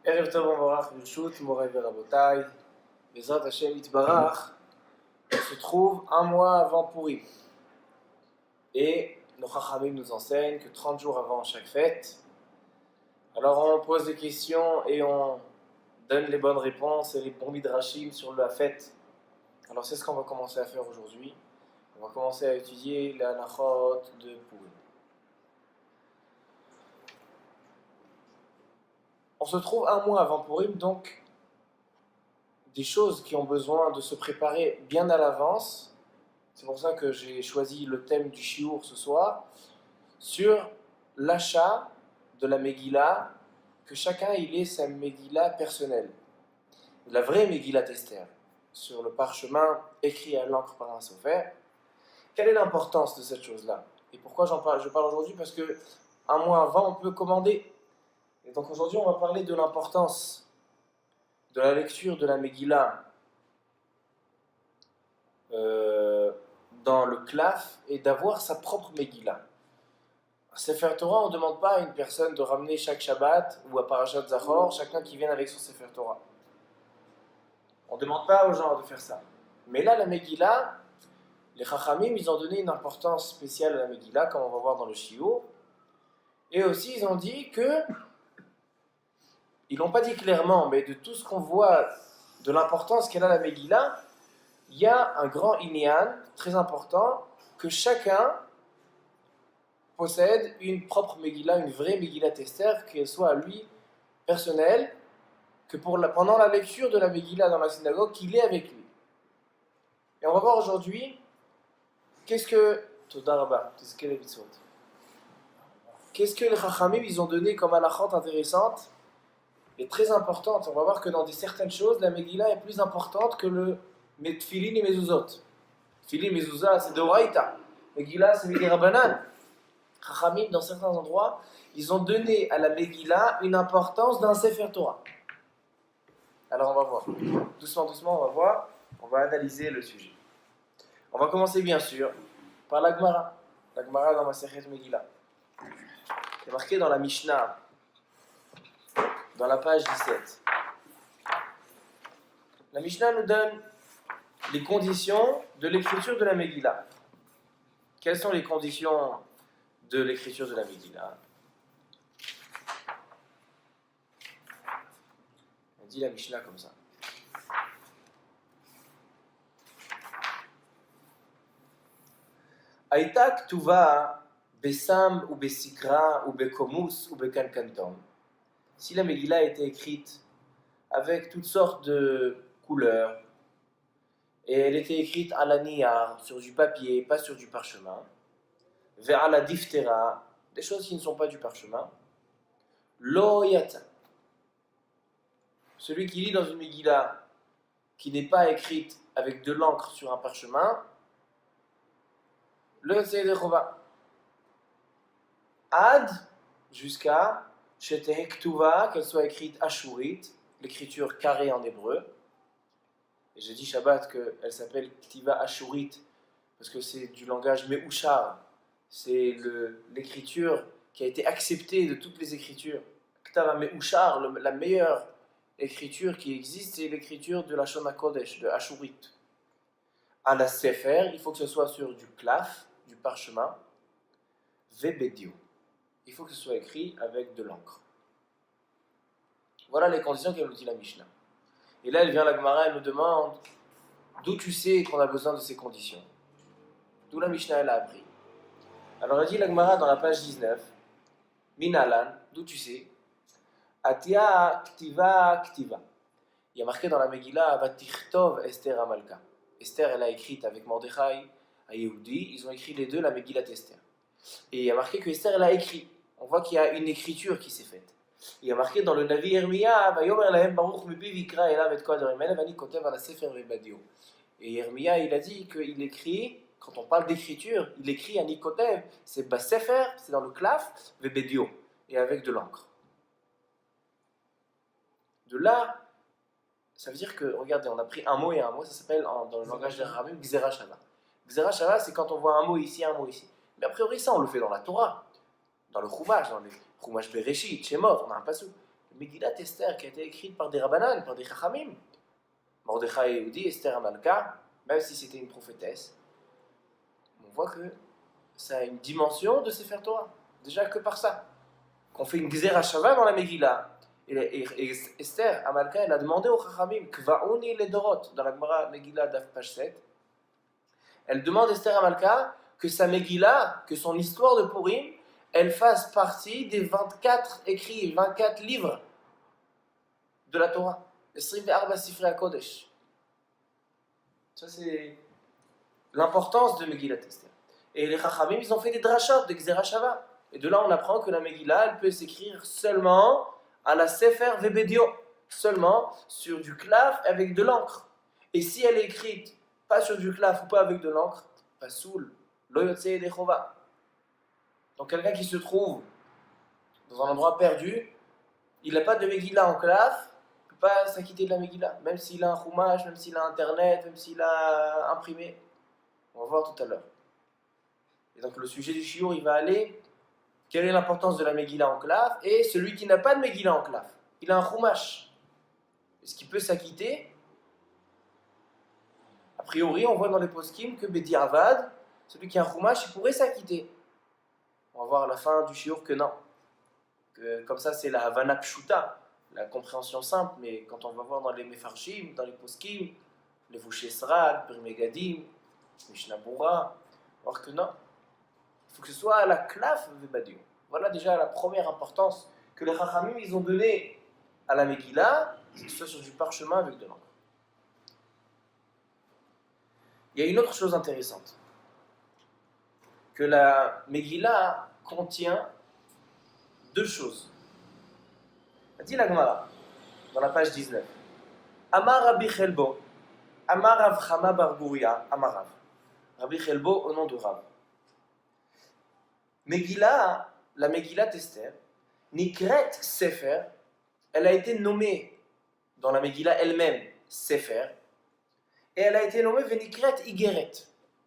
ערב טוב ומבורך ברשות מוריי ורבותיי, בעזרת השם יתברך. On se trouve un mois avant Purim et nos Chachamim nous enseignent que 30 jours avant chaque fête, alors on pose des questions et on donne les bonnes réponses et les bons midrashim sur la fête. Alors c'est ce qu'on va commencer à faire aujourd'hui. On va commencer à étudier la halachot de Purim. On se trouve un mois avant Purim, donc des choses qui ont besoin de se préparer bien à l'avance. C'est pour ça que j'ai choisi le thème du shiur ce soir, sur l'achat de la Megillah, que chacun il ait sa Megillah personnelle. La vraie Megillat Esther, sur le parchemin écrit à l'encre par un sofer. Quelle est l'importance de cette chose-là? Et pourquoi j'en parle? Je parle aujourd'hui parce que un mois avant, on peut commander. Et donc aujourd'hui, on va parler de l'importance de la lecture de la Megillah dans le Klaf et d'avoir sa propre Megillah. À Sefer Torah, on ne demande pas à une personne de ramener chaque Shabbat ou à Parashat Zachor, chacun qui vienne avec son Sefer Torah. On ne demande pas aux gens de faire ça. Mais là, la Megillah, les Chachamim, ils ont donné une importance spéciale à la Megillah, comme on va voir dans le Shiur. Et aussi, ils ont dit que, ils l'ont pas dit clairement, mais de tout ce qu'on voit de l'importance qu'elle a la Megillah, il y a un grand inyan très important que chacun possède une propre Megillah, une vraie Megillat Esther, qu'elle soit à lui personnelle, que pendant la lecture de la Megillah dans la synagogue, qu'il est avec lui. Et on va voir aujourd'hui qu'est-ce que les Chachamim ils ont donné comme halachot intéressante et très importante. On va voir que dans certaines choses, la Megillah est plus importante que le Tfilin et Mezuzot. Tfilin et Mezuzah, c'est de Oraïta. Megillah, c'est Midi Rabbanan. Chachamim, dans certains endroits, ils ont donné à la Megillah une importance d'un Sefer Torah. Alors on va voir. Doucement, doucement, on va voir. On va analyser le sujet. On va commencer bien sûr par la Gemara. La Gemara dans Masechet Megillah. C'est marqué dans la Mishnah, dans la page 17. La Mishnah nous donne les conditions de l'écriture de la Megillah. Quelles sont les conditions de l'écriture de la Megillah? On dit la Mishnah comme ça. Aïta ktuva besam ou besikra ou bekomus ou bekankantom. Si la Megillah a été écrite avec toutes sortes de couleurs, et elle était écrite à la niyar, sur du papier, pas sur du parchemin, vers la diftera, des choses qui ne sont pas du parchemin, lo yata. Celui qui lit dans une Megillah qui n'est pas écrite avec de l'encre sur un parchemin, le Seder Chova. Ad, jusqu'à Sheteh Ktuva, qu'elle soit écrite ashurit, l'écriture carrée en hébreu. Et j'ai dit Shabbat qu'elle s'appelle Ktiva ashurit parce que c'est du langage Meushar. C'est l'écriture qui a été acceptée de toutes les écritures. Ktava Meushar, la meilleure écriture qui existe, c'est l'écriture de la Lashon HaKodesh, de ashurit. À la Sefer, il faut que ce soit sur du klaf, du parchemin, vebedio. Il faut que ce soit écrit avec de l'encre. Voilà les conditions qu'elle nous dit la Mishnah. Et là, elle vient la Gemara, elle nous demande d'où tu sais qu'on a besoin de ces conditions. D'où la Mishnah elle a appris. Alors elle dit la Gemara dans la page 19, Minalan, d'où tu sais, Atia ktiva ktiva. Il y a marqué dans la Megillah, Vatichtov Esther Amalka. Esther, elle a écrit avec Mordechai à Yehudi, ils ont écrit les deux la Megillat Esther. Et il y a marqué que Esther, elle a écrit. On voit qu'il y a une écriture qui s'est faite. Il y a marqué dans le Navi Yermia, Vayomer lahem baruch mipi vikra elav et kol advarim haele vani kotev ala sefer vebadio. Et Yermia, il a dit qu'il écrit, quand on parle d'écriture, il écrit à Nikotev, c'est Basefer, c'est dans le klaf, vebedio, et avec de l'encre. De là, ça veut dire que, regardez, on a pris un mot et un mot, ça s'appelle dans le langage des Rabbim, Gzera Shava. Gzera Shava, c'est quand on voit un mot ici, un mot ici. Mais a priori, ça, on le fait dans la Torah, dans le Chumash, dans les Chumash Bereshit, Shemot, on a un passou. Megillat Esther qui a été écrite par des Rabbanan, par des Chachamim. Mordechai Yehudi, Esther Amalka, même si c'était une prophétesse, on voit que ça a une dimension de Sefer Torah. Déjà que par ça. Qu'on fait une Gzera Shava dans la Megillah. Et Esther Amalka, elle a demandé aux Chachamim, Kvaouni le Dorot, dans la Gemara Megillah d'Af page 7. Elle demande à Esther Amalka que sa Megillah, que son histoire de Purim, elle fasse partie des 24 écrits, 24 livres de la Torah. Esrim Sifrei HaKodesh. Ça, c'est l'importance de Megillat Esther. Et les Chachamim, ils ont fait des drashot, des Gzera Shava. Et de là, on apprend que la Megillah, elle peut s'écrire seulement à la Sefer Vebedio, seulement sur du clav avec de l'encre. Et si elle est écrite pas sur du clav ou pas avec de l'encre, pas soul, lo yotze yedei chova. Donc quelqu'un qui se trouve dans un endroit perdu, il n'a pas de Megillah en clav, il ne peut pas s'acquitter de la Megillah, même s'il a un chumash, même s'il a internet, même s'il a imprimé. On va voir tout à l'heure. Et donc le sujet du shiur, il va aller, quelle est l'importance de la Megillah en clav, et celui qui n'a pas de Megillah en clav, il a un chumash. Est-ce qu'il peut s'acquitter? A priori, on voit dans les poskim que Bedi Avad, celui qui a un chumash, il pourrait s'acquitter. On va voir à la fin du shiur que non. Que, comme ça, c'est la Havana Pshuta, la compréhension simple, mais quand on va voir dans les Mefarshim, dans les poskim, les Vouché Srad, Birmegadim, Mishnah Bura, on va voir que non. Il faut que ce soit à la claf Vebadio. Voilà déjà la première importance que les Chachamim ils ont donnée à la Megillah, c'est que ce soit sur du parchemin avec de l'encre. Il y a une autre chose intéressante, que la Megillah contient deux choses. A dit la Gemara, dans la page 19. Amar Rabbi Chelbo, Amar Rav Chama bar Guria, Amar Rav. Rabbi Chelbo au nom de Rav. Megillah, la Megillat Esther, Nikret Sefer, elle a été nommée dans la Megillah elle-même Sefer, et elle a été nommée Venikret Igeret.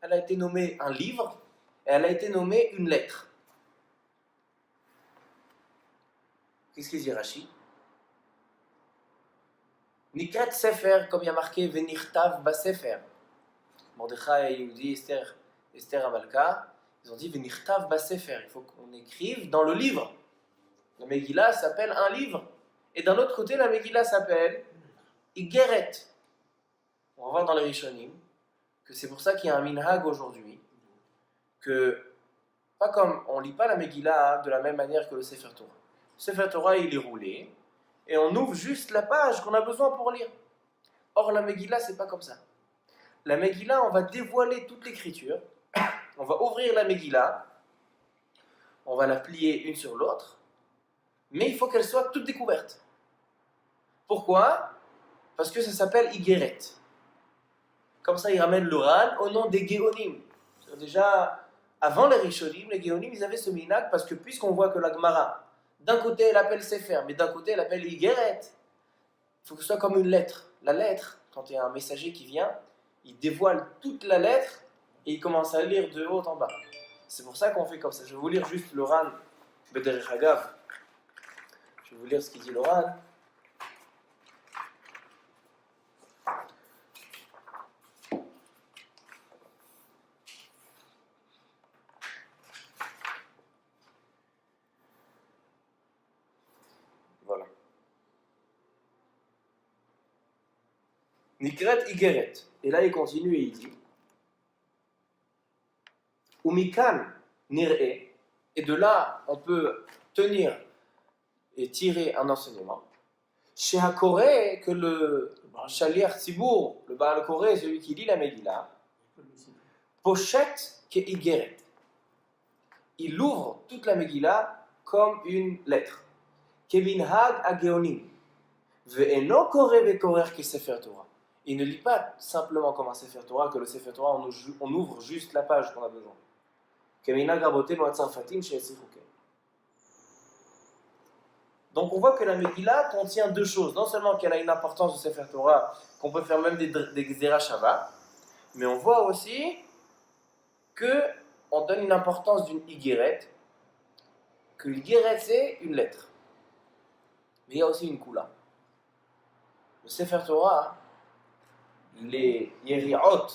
Elle a été nommée un livre, et elle a été nommée une lettre. Qu'est-ce qu'il dit Rashi? Nikret Sefer, comme il y a marqué Venichtav ba Sefer. Mordechai Yehudi, Esther Amalka, ils ont dit Venichtav ba Sefer. Il faut qu'on écrive dans le livre. La Megillah s'appelle un livre. Et d'un autre côté, la Megillah s'appelle Igeret. On va voir dans les Rishonim que c'est pour ça qu'il y a un minhag aujourd'hui, que, pas comme on ne lit pas la Megillah de la même manière que le Sefer Torah. Le Sefer Torah, il est roulé, et on ouvre juste la page qu'on a besoin pour lire. Or, la Megillah, c'est pas comme ça. La Megillah, on va dévoiler toute l'écriture, on va ouvrir la Megillah, on va la plier une sur l'autre, mais il faut qu'elle soit toute découverte. Pourquoi? Parce que ça s'appelle Igeret. Comme ça, il ramène l'oral au nom des Géonim. Déjà, avant les Rishonim, les Géonim, ils avaient ce minhag parce que puisqu'on voit que la Gemara, d'un côté, elle appelle Sefer, mais d'un côté, elle appelle Igeret, il faut que ce soit comme une lettre. La lettre, quand il y a un messager qui vient, il dévoile toute la lettre et il commence à lire de haut en bas. C'est pour ça qu'on fait comme ça. Je vais vous lire juste l'oral Bederech Hagav. Je vais vous lire ce qu'il dit l'oral. Nikret Igeret. Et là, il continue et il dit Umikan Nir'e. Et de là, on peut tenir et tirer un enseignement. Chez Hakoré, que le Shaliach Tzibour, le Baal Koré, celui qui lit la Megillah, pochette que Igeret. Il ouvre toute la Megillah comme une lettre. Kevin Hag Ageonim. Ve'eno Koré ve'korer que Sefer Torah. Il ne lit pas simplement comme un Sefer Torah, que le Sefer Torah, on ouvre juste la page qu'on a besoin. Donc on voit que la Megillah contient deux choses. Non seulement qu'elle a une importance du Sefer Torah, qu'on peut faire même des Gzera Shava, mais on voit aussi qu'on donne une importance d'une Igeret, que l'Igeret c'est une lettre. Mais il y a aussi une Kula. Le Sefer Torah, les Yeri'ot,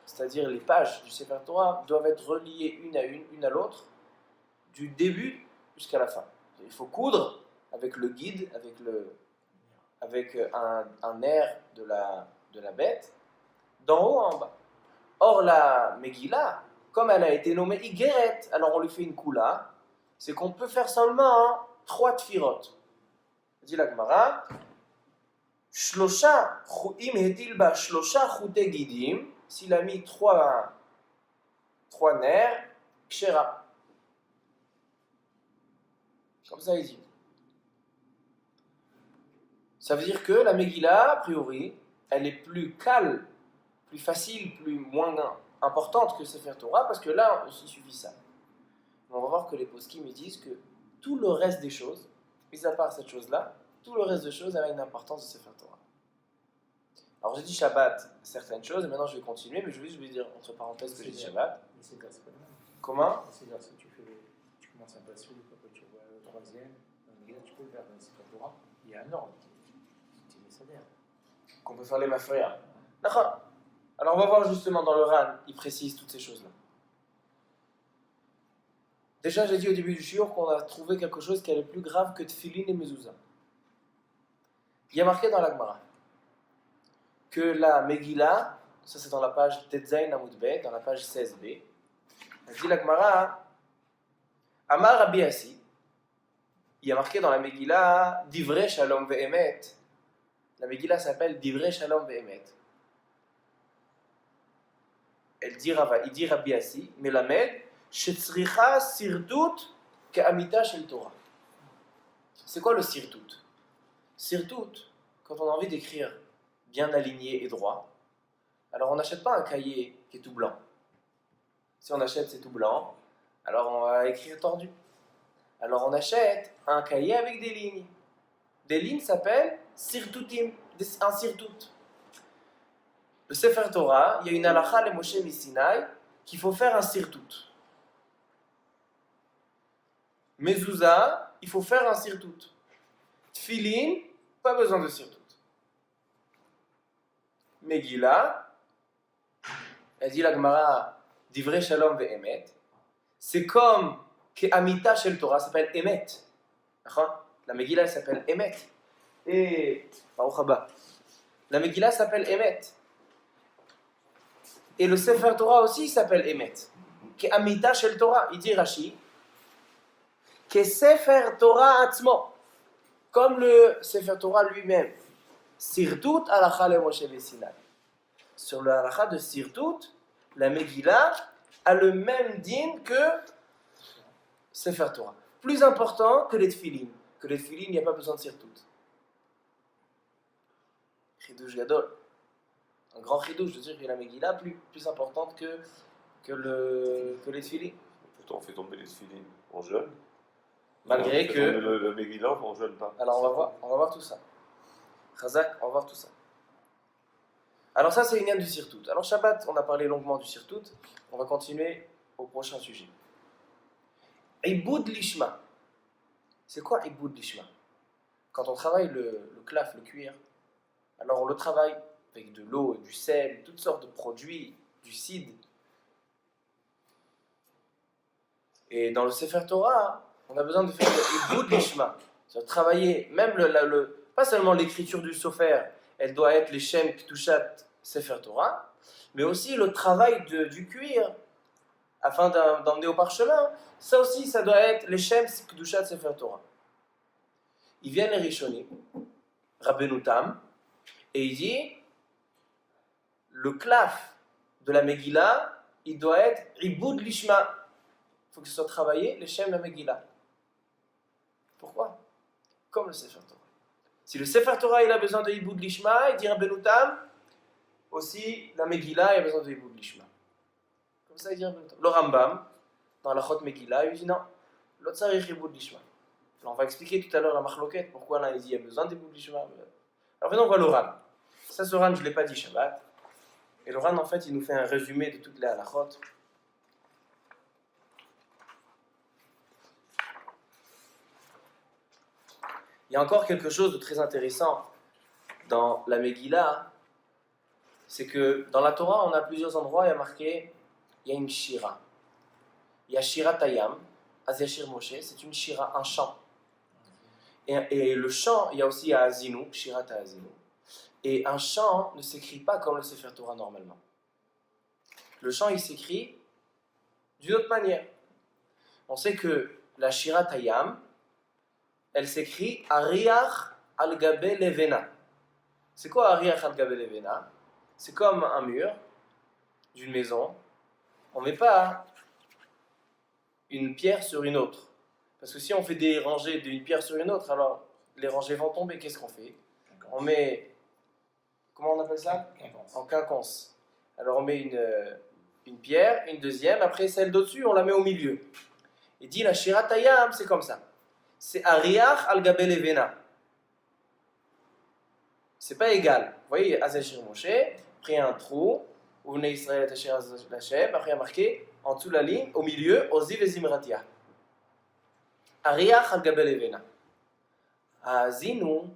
c'est-à-dire les pages du Sefer Torah, doivent être reliées une à l'autre, du début jusqu'à la fin. Il faut coudre avec le guide, avec un nerf de la bête, d'en haut en bas. Or, la Megillah, comme elle a été nommée Igeret, alors on lui fait une Kula, c'est qu'on peut faire seulement 3 tfirot. Dit la Gemara, Shlosha, im hetil ba shlosha chute gidim, s'il a mis 3 nerfs, kshera. Comme ça, il dit. Ça veut dire que la Megillah, a priori, elle est plus calme, plus facile, moins importante que Sefer Torah, parce que là, il suffit ça. Mais on va voir que les poskim ils disent que tout le reste des choses, mis à part cette chose-là, tout le reste des choses a une importance de Sefer Torah. Alors j'ai dit Shabbat, certaines choses, et maintenant je vais continuer, mais je vais dire entre parenthèses que j'ai dit Shabbat. C'est pas mal. Comment? C'est-à-dire que tu commences un passage, après tu vois le troisième, tu peux le faire dans le Sefer Torah, il y a un ordre. Qu'on peut faire les mafria. D'accord. Alors on va voir justement dans le Ran, il précise toutes ces choses-là. Déjà j'ai dit au début du shiur qu'on a trouvé quelque chose qui est plus grave que Tfilin et Mezouza. Il y a marqué dans la Gemara que la Megillah, ça c'est dans la page Tetzain Amud Bet, dans la page 16b, elle dit la Gemara, Amar Rabbi Assi, il y a marqué dans la Megillah Divrei Shalom Ve'emet. La Megillah s'appelle Divrei Shalom Ve'emet. Il dit Rabbi Assi, Melamed, Shetzricha Sirdut Ke'amita Shel Torah. C'est quoi le Sirdut? Sirdut, quand on a envie d'écrire bien aligné et droit, alors on n'achète pas un cahier qui est tout blanc. Si on achète c'est tout blanc, alors on va écrire tordu. Alors on achète un cahier avec des lignes. Des lignes s'appellent Sirtutim, un Sirdut. Le Sefer Torah, il y a une halakha le Moshe Misinaï qu'il faut faire un Sirdut. Mezouza, il faut faire un Sirdut. Tfilin, pas besoin de Sirdut. Megillah, elle dit la Gemara, Divrei Shalom ve'emet, c'est comme que Amita Shel Torah s'appelle Emet. La Megillah s'appelle Emet. Et Baruch Haba. La Megillah s'appelle Emet. Et le Sefer Torah aussi s'appelle Emet. Que Amita Shel Torah, il dit Rashi, que Sefer Torah Atzmo, comme le Sefer Torah lui-même. Sirtut halakha le Moshe Sinai. Sur le halakha de Sirtut, la Megillah a le même din que Sefer Torah. Plus important que les Tfilin. Que les Tfilin, il n'y a pas besoin de Sirtut. Chidouj Gadol. Un grand chidouj de dire que la Megillah plus importante que les Tfilin. Pourtant, on fait tomber les Tfilin en jeûne. Malgré que. Le Megillah, on ne jeûne pas. Alors on va voir tout ça. Chazak, on va voir tout ça. Alors ça c'est une du Sirtut. Alors Shabbat, on a parlé longuement du Sirtut. On va continuer au prochain sujet. Iboud Lishma. C'est quoi Iboud Lishma? Quand on travaille le klaf, le cuir, alors on le travaille avec de l'eau, du sel, toutes sortes de produits, du cidre. Et dans le Sefer Torah, on a besoin de faire le Iboud Lishma. C'est-à-dire travailler, même pas seulement l'écriture du Sofer, elle doit être les Shem Ktushat Sefer Torah, mais aussi le travail du cuir, afin d'emmener au parchemin. Ça aussi, ça doit être les Shem Ktushat Sefer Torah. Ils viennent les Rishonim, Rabbeinu Tam, et il dit, le klaf de la Megillah, il doit être Iboud Lishma. Il faut que ce soit travaillé, les Shem de la Megillah. Pourquoi? Comme le Sefer Torah. Si le Sefer Torah il a besoin de Iboud Lishma, il dit Rabbeinu Tam, aussi la Megillah il a besoin de Iboud Lishma. Comme ça il dit Rabbeinu Tam. Le Rambam, dans la Chot Megillah, il dit non, l'autre tzarich Iboud Lishma. Alors on va expliquer tout à l'heure la Machloket, pourquoi là il dit il y a besoin d'Iboud Lishma. Alors maintenant on voit le Ran. Ça ce Ran je ne l'ai pas dit Shabbat. Et le Ran en fait il nous fait un résumé de toutes les halachot. Il y a encore quelque chose de très intéressant dans la Megillah, c'est que dans la Torah, on a plusieurs endroits, il y a marqué, il y a une shira. Il y a Shira Tayam, Aziashir Moshe, c'est une shira, un chant. Et le chant, il y a aussi Azinu, Shira Ta'azinu. Et un chant ne s'écrit pas comme le Sefer Torah normalement. Le chant, il s'écrit d'une autre manière. On sait que la Shira Tayam, elle s'écrit Ariach al-Gabe Levena. C'est quoi Ariach al-Gabe Levena? C'est comme un mur d'une maison. On ne met pas une pierre sur une autre. Parce que si on fait des rangées d'une pierre sur une autre, alors les rangées vont tomber. Qu'est-ce qu'on fait? On met, comment on appelle ça? En quinconce. Alors on met une pierre, une deuxième, après celle d'au-dessus, on la met au milieu. Il dit la Shira Tayam, c'est comme ça. C'est Ariach al-Gabe Levena. C'est pas égal. Vous voyez, Azashir Moshe, après un trou, ou Bnei Israël et Asher Hashem, après il y a marqué, en dessous de la ligne, au milieu, Oziv et Zimratia. Ariach al-Gabe Levena. Azinu,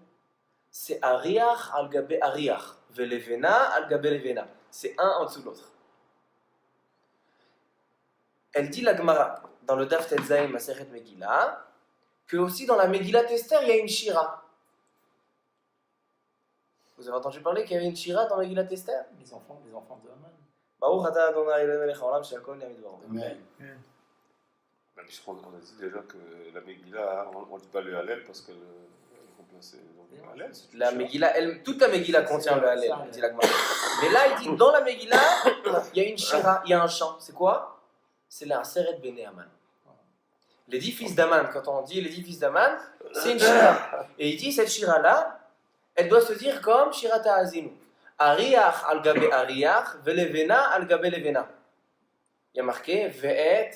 c'est Ariach al-Gabe Ariach. Velevena al-Gabe Levena. C'est un en dessous de l'autre. Elle dit la Gemara, dans le Daf Tetzaim Masechet Megillah, que aussi dans la Megillat Esther, il y a une Shira. Vous avez entendu parler qu'il y avait une Shira dans Megillat Esther? Les enfants de Haman. Baruch atah Adonai Eloheinu melech haolam she'akol nהיה b'dvaro. Amen. Mais je crois qu'on a dit déjà que la Megillah, on ne dit pas le Hallel parce qu'elle est remplacée. Donc le Hallel, c'est une La shira. Megillah, toute la Megillah contient le Hallel, dit la Gemara. Mais là, il dit dans la Megillah, il y a une Shira, il y a un chant. C'est quoi? C'est la Aseret Bnei Haman. Les 10 fils d'Aman, quand on dit les 10 fils d'Aman, c'est une Shira. Et il dit cette Shira-là, elle doit se dire comme Shira Ta'azinu. Ariach al-Gabe Ariach, Velevena al-Gabe Levena. Il y a marqué Ve'et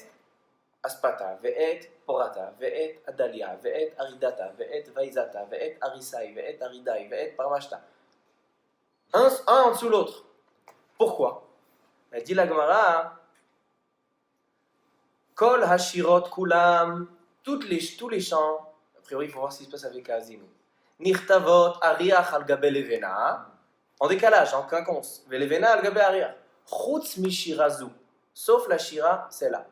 Aspata, Ve'et Porata, Ve'et Adalia, Ve'et Aridata, Ve'et Vaizata, Ve'et Arisai, Ve'et Aridai, Ve'et Paramashta. Un en dessous l'autre. Pourquoi? Elle dit la Gemara, Kol Hashirot Kulam, tous les chants, a priori il faut voir ce qui se passe avec Azinu. Nirtavot Ariach al-Gabe Levena, en décalage, en quinconce. Velevena al-Gabe Ariach. Chutz Mishirazu, sauf la Shira, c'est là.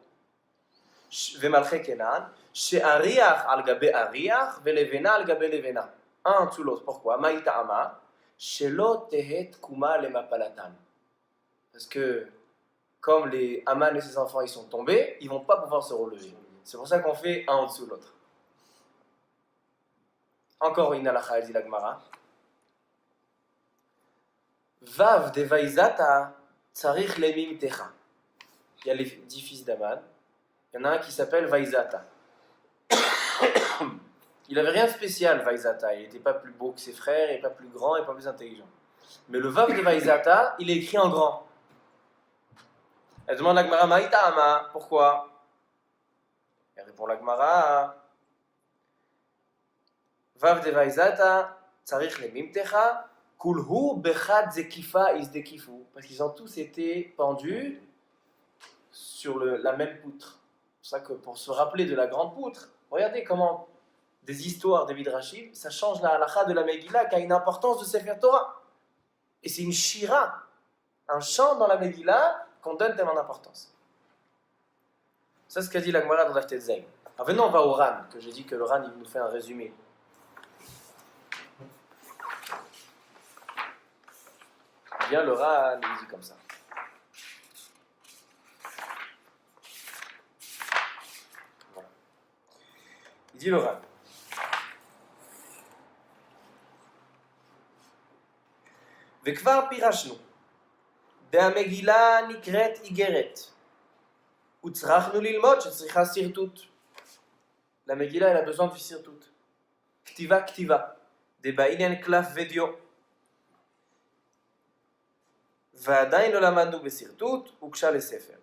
Vemalche Kenan, She'ariach al-Gabe Ariach, Velevena al-Gabe Levena. Un en dessous l'autre. Pourquoi? Maïta'ama, Shelo Tehet Kuma Lemapalatan. Parce que, comme les Haman et ses enfants ils sont tombés, ils ne vont pas pouvoir se relever. C'est pour ça qu'on fait un en dessous de l'autre. Encore une halakha, dit la Gemara. Vav de Vaizata tsarich lemim techa. Il y a les 10 fils d'Aman. Il y en a un qui s'appelle Vaizata. Il n'avait rien de spécial, Vaizata. Il n'était pas plus beau que ses frères, il n'est pas plus grand, il n'est pas plus intelligent. Mais le Vav de Vaizata, il est écrit en grand. Elle demande à la Gemara, Maïta'ama, pourquoi? Elle répond la Gemara, Vav de Vaizata, Tsarich lemim techa, Kulhu bechad zekifa isdekifu. Parce qu'ils ont tous été pendus sur la même poutre. C'est pour ça que pour se rappeler de la grande poutre, regardez comment des histoires des Midrashim, ça change la halakha de la Megillah qui a une importance de Sefer Torah. Et c'est une shira, un chant dans la Megillah qu'on donne tellement d'importance. Ça, c'est ce qu'a dit la Gemara dans Daf Tetzaim. Alors venons, on va au Ran, que j'ai dit que le Ran, il nous fait un résumé. Bien, le Ran, il dit comme ça. Voilà. Il dit le Ran. וכבר פירשנו, והמגילה נקראת איגרת, וצרכנו ללמוד שצריכה שרטוט. La Megillah, elle a besoin du sirtut. Ktiva, ktiva. דבעניין קלף ודיו. ועדיין לא למדנו בסרטוט, הוגשה לספר.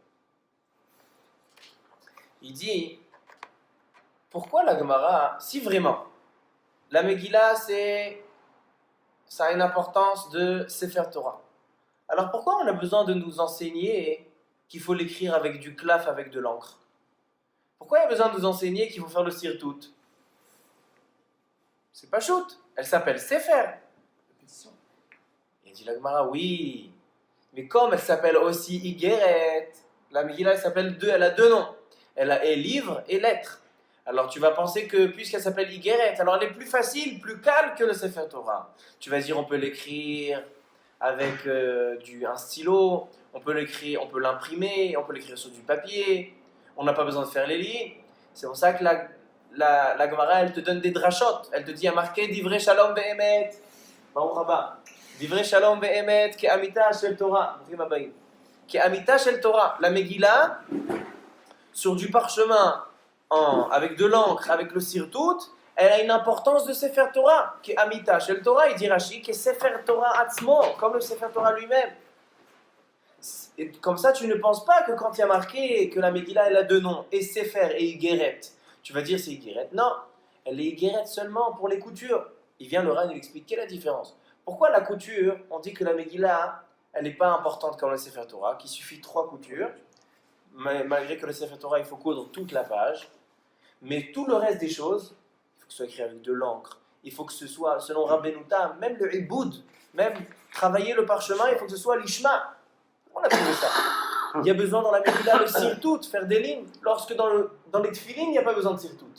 Il dit, pourquoi la Gemara, si vraiment, la Megillah, ça a une importance de Sefer Torah. Alors pourquoi on a besoin de nous enseigner qu'il faut l'écrire avec du klaf, avec de l'encre? Pourquoi il y a besoin de nous enseigner qu'il faut faire le sirtut? C'est pas shoot, elle s'appelle Sefer. Répétition. Il dit la Gemara, oui, mais comme elle s'appelle aussi Igeret, la Megillah elle a deux noms. Elle a et livre et lettre. Alors tu vas penser que puisqu'elle s'appelle Igeret, alors elle est plus facile, plus calme que le Sefer Torah. Tu vas dire on peut l'écrire avec un stylo, on peut l'imprimer, on peut l'écrire sur du papier, on n'a pas besoin de faire les lignes. C'est pour ça que la Gemara elle te donne des drachot, elle te dit à marquer Divrei Shalom Be'emet. Baruch haba. Divrei Shalom Be'emet Ke'amita Shel Torah. Ke'amita Shel Torah. La Megillah, sur du parchemin, avec de l'encre, avec le sirtout, elle a une importance de Sefer Torah. Ke'amita Shel Torah, il dit Rashi, que Sefer Torah Atzmo, comme le Sefer Torah lui-même. Et comme ça, tu ne penses pas que quand il y a marqué que la Megillah, elle a deux noms, et Sefer et Igeret, tu vas dire c'est Igeret. Non, elle est Igeret seulement pour les coutures. Il vient le Ran, il explique quelle est la différence. Pourquoi la couture, on dit que la Megillah, elle n'est pas importante comme le Sefer Torah, qu'il suffit 3 coutures, malgré que le Sefer Torah, il faut coudre toute la page, mais tout le reste des choses, il faut que ce soit écrit avec de l'encre, il faut que ce soit, selon Rabbeinu Tam, même le iboud, même travailler le parchemin, il faut que ce soit l'ishma. On a trouvé ça. Il y a besoin dans la Megillah de sirtout, faire des lignes, lorsque dans les tefilines, il n'y a pas besoin de sirtout.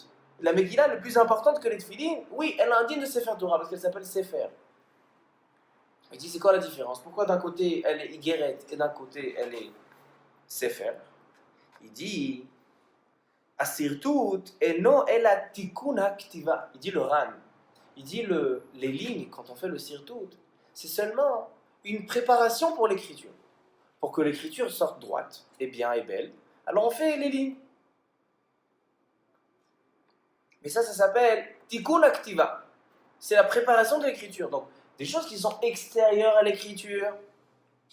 La Megillah, le plus importante que les tefilines, oui, elle a un digne de Sefer Torah, parce qu'elle s'appelle Sefer. Il dit, c'est quoi la différence? Pourquoi d'un côté, elle est Igeret, et d'un côté, elle est Sefer? Il dit, Asirtout, et non, elle a tikkun haktiva. Il dit le Ran. Il dit les lignes, quand on fait le sirtout, c'est seulement une préparation pour l'écriture. Pour que l'écriture sorte droite, et bien, et belle. Alors on fait les lignes. Mais ça s'appelle tikkun haktiva. C'est la préparation de l'écriture. Donc, des choses qui sont extérieures à l'écriture,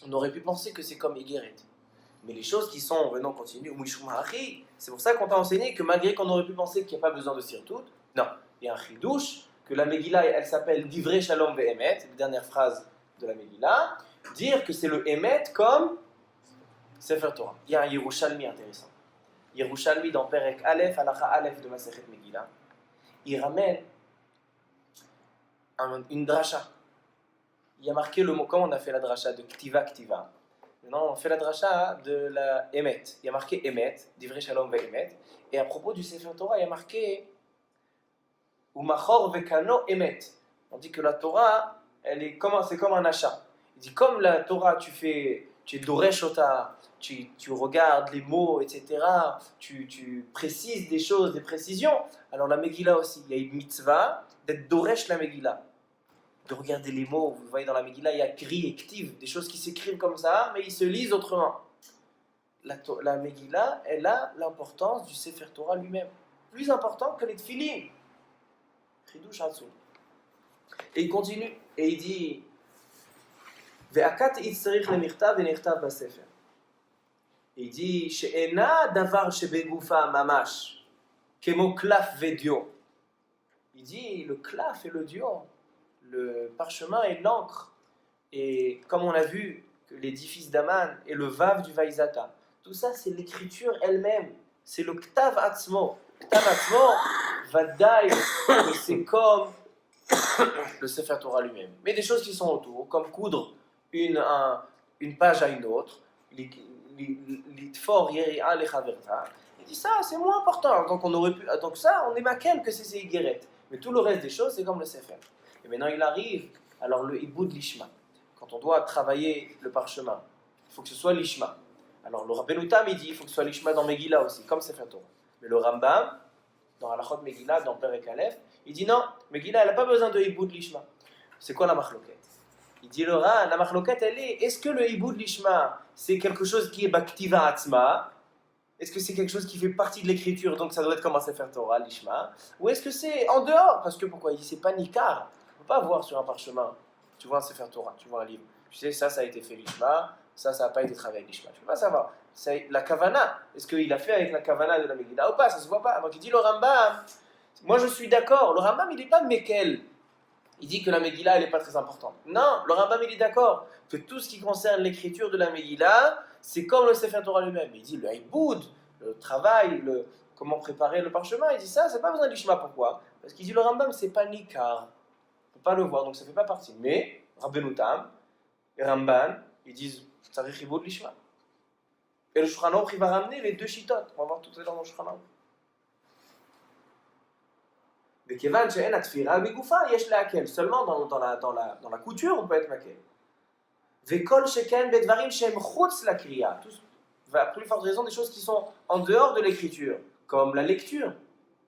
on aurait pu penser que c'est comme Igeret. Mais les choses qui sont, venons continuer, c'est pour ça qu'on t'a enseigné que malgré qu'on aurait pu penser qu'il n'y a pas besoin de sirtout, non, il y a un chidouche, que la Megillah, elle s'appelle Divrei Shalom Ve'emet, la dernière phrase de la Megillah, dire que c'est le Emet comme Sefer Torah. Il y a un Yerushalmi intéressant. Yerushalmi dans Perek Aleph, Halacha Aleph de Masechet Megillah, il ramène une dracha. Il y a marqué le mot, comme on a fait la dracha de Ktiva Ktiva. Maintenant, on fait la dracha de la Emet. Il y a marqué Emet, Divrei Shalom Ve'emet. Et à propos du Sefer Torah, il y a marqué Umachor Vekano Emet. On dit que la Torah, c'est comme un achat. Il dit comme la Torah, tu es Doresh Ota, tu regardes les mots, etc. Tu précises des choses, des précisions. Alors la Megillah aussi, il y a une mitzvah d'être Doresh la Megillah. De regarder les mots, vous voyez dans la Megillah, il y a Kri et Ktiv, des choses qui s'écrivent comme ça, mais ils se lisent autrement. La Megillah, elle a l'importance du Sefer Torah lui-même, plus important que les Tfilin. Chidouch Hatzum. Et il continue, et il dit Ve'akat itzarich lemirtav ve'nirtav b'sefer. Il dit She'ena davar shebegufa mamash kemo klaf ve'dio. Il dit le klaf et le dio, le parchemin et l'encre, et comme on a vu que l'édifice d'Aman et le vav du Vaizata, tout ça c'est l'écriture elle-même, c'est le ktav atzmo. Ktav atzmo, vadaï, c'est comme le Sefer Torah lui-même. Mais des choses qui sont autour, comme coudre une page à une autre, l'itfor yeri'a lechaverta. Il dit ça, c'est moins important. Donc ça, on est maquel que c'est Igeret. Mais tout le reste des choses, c'est comme le Sefer. Et maintenant, il arrive, alors le iboud l'ishma. Quand on doit travailler le parchemin, il faut que ce soit l'ishma. Alors le Rabbeinu Tam, il dit, il faut que ce soit l'ishma dans Megillah aussi, comme Sefer Torah. Mais le Rambam, dans Halachot Megillah, dans Perek Aleph, il dit non, Megillah, elle n'a pas besoin de iboud l'ishma. C'est quoi la machloket? Il dit le Ran, la machloket, elle est-ce que le iboud l'ishma, c'est quelque chose qui est baktiva atzma? Est-ce que c'est quelque chose qui fait partie de l'écriture, donc ça doit être comme un Sefer Torah, l'ishma? Ou est-ce que c'est en dehors? Parce que pourquoi? Il dit c'est pas nikar. On ne peut pas voir sur un parchemin, tu vois un Sefer Torah, tu vois un livre. Tu sais, ça a été fait l'ishma, ça n'a pas été travaillé avec l'ishma. Tu ne peux pas savoir. C'est la kavana. Est-ce qu'il a fait avec la kavana de la Megillah ou pas? Ça ne se voit pas. Donc il dit le Rambam, moi je suis d'accord. Le Rambam, il n'est pas Mekel. Il dit que la Megillah, elle n'est pas très importante. Non, le Rambam, il est d'accord que tout ce qui concerne l'écriture de la Megillah, c'est comme le Sefer Torah lui-même. Il dit le iboud, le travail, comment préparer le parchemin. Il dit ça, c'est pas besoin d'ishma. Pourquoi? Parce qu'il dit le Rambam, c'est pas Nikar. On peut pas le voir, donc ça fait pas partie. Mais, Rabbeinu Tam et Ramban, ils disent Tzarich Iboud Lishma. Et le Shulchan Aruch, il va ramener les deux chitotes. On va voir tout à l'heure dans le Shulchan Aruch. Mais Kevan, she'en atfira bigoufa, yesh le'akel. Seulement dans la couture, on peut être makel. Vekol sheken bedvarim shem chutz la kriya. À plus forte raison, des choses qui sont en dehors de l'écriture, comme la lecture.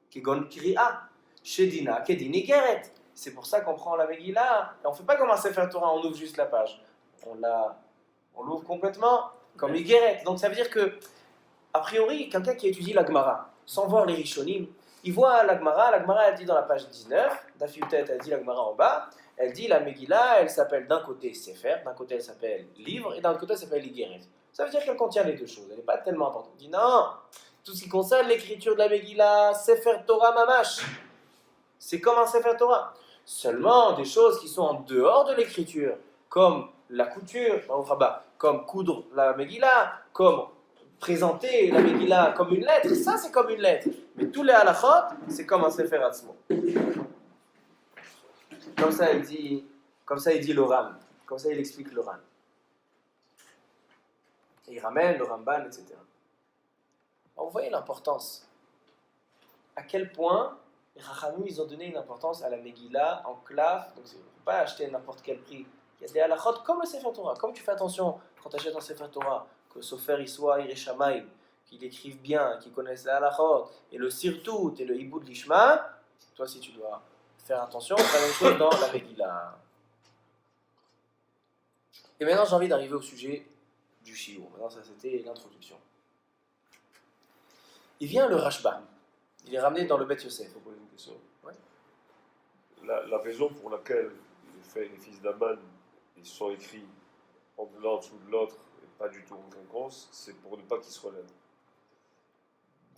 Kegon kriya. Shedina, kedini geret. C'est pour ça qu'on prend la Megillah. Et on ne fait pas comme un Sefer Torah, on ouvre juste la page. On l'ouvre complètement comme Igeret. Donc ça veut dire que, a priori, quelqu'un qui étudie la Gemara, sans voir les Rishonim, il voit la Gemara elle dit dans la page 19, Daf Yutet, elle dit la Gemara en bas, elle dit la Megillah, elle s'appelle d'un côté Sefer, d'un côté elle s'appelle livre, et d'un autre côté elle s'appelle Igeret. Ça veut dire qu'elle contient les deux choses, elle n'est pas tellement importante. On dit non, tout ce qui concerne l'écriture de la Megillah, Sefer Torah Mamash, c'est comme un Sefer Torah. Seulement des choses qui sont en dehors de l'écriture, comme la couture, comme coudre la Megillah, comme présenter la Megillah comme une lettre, ça c'est comme une lettre. Mais tous les halachot, c'est comme un Sefer Atzmo. Comme ça il dit le Ram, comme ça il explique le Ram. Et il ramène le Ramban, etc. Alors, vous voyez l'importance. À quel point les Rachamim, ils ont donné une importance à la Megillah en clave, donc il ne faut pas acheter n'importe quel prix. Il y a des halachot comme le Sefer Torah. Comme tu fais attention quand tu achètes un Sefer Torah, que le Sofer il soit Irei Shamayim, qu'il écrive bien, qu'il connaisse les halachot, et le Sirtout et le Iboud Lishma, toi aussi tu dois faire attention, c'est la même chose dans la Megillah. Et maintenant j'ai envie d'arriver au sujet du Shiur. Maintenant ça c'était l'introduction. Il vient le Rashba. Il est ramené dans le Bet Yosef. Je peux poser une question. Ouais. La raison pour laquelle les fils d'Aman, ils sont écrits en de l'un sous de l'autre et pas du tout en quinconce, c'est pour ne pas qu'ils se relèvent.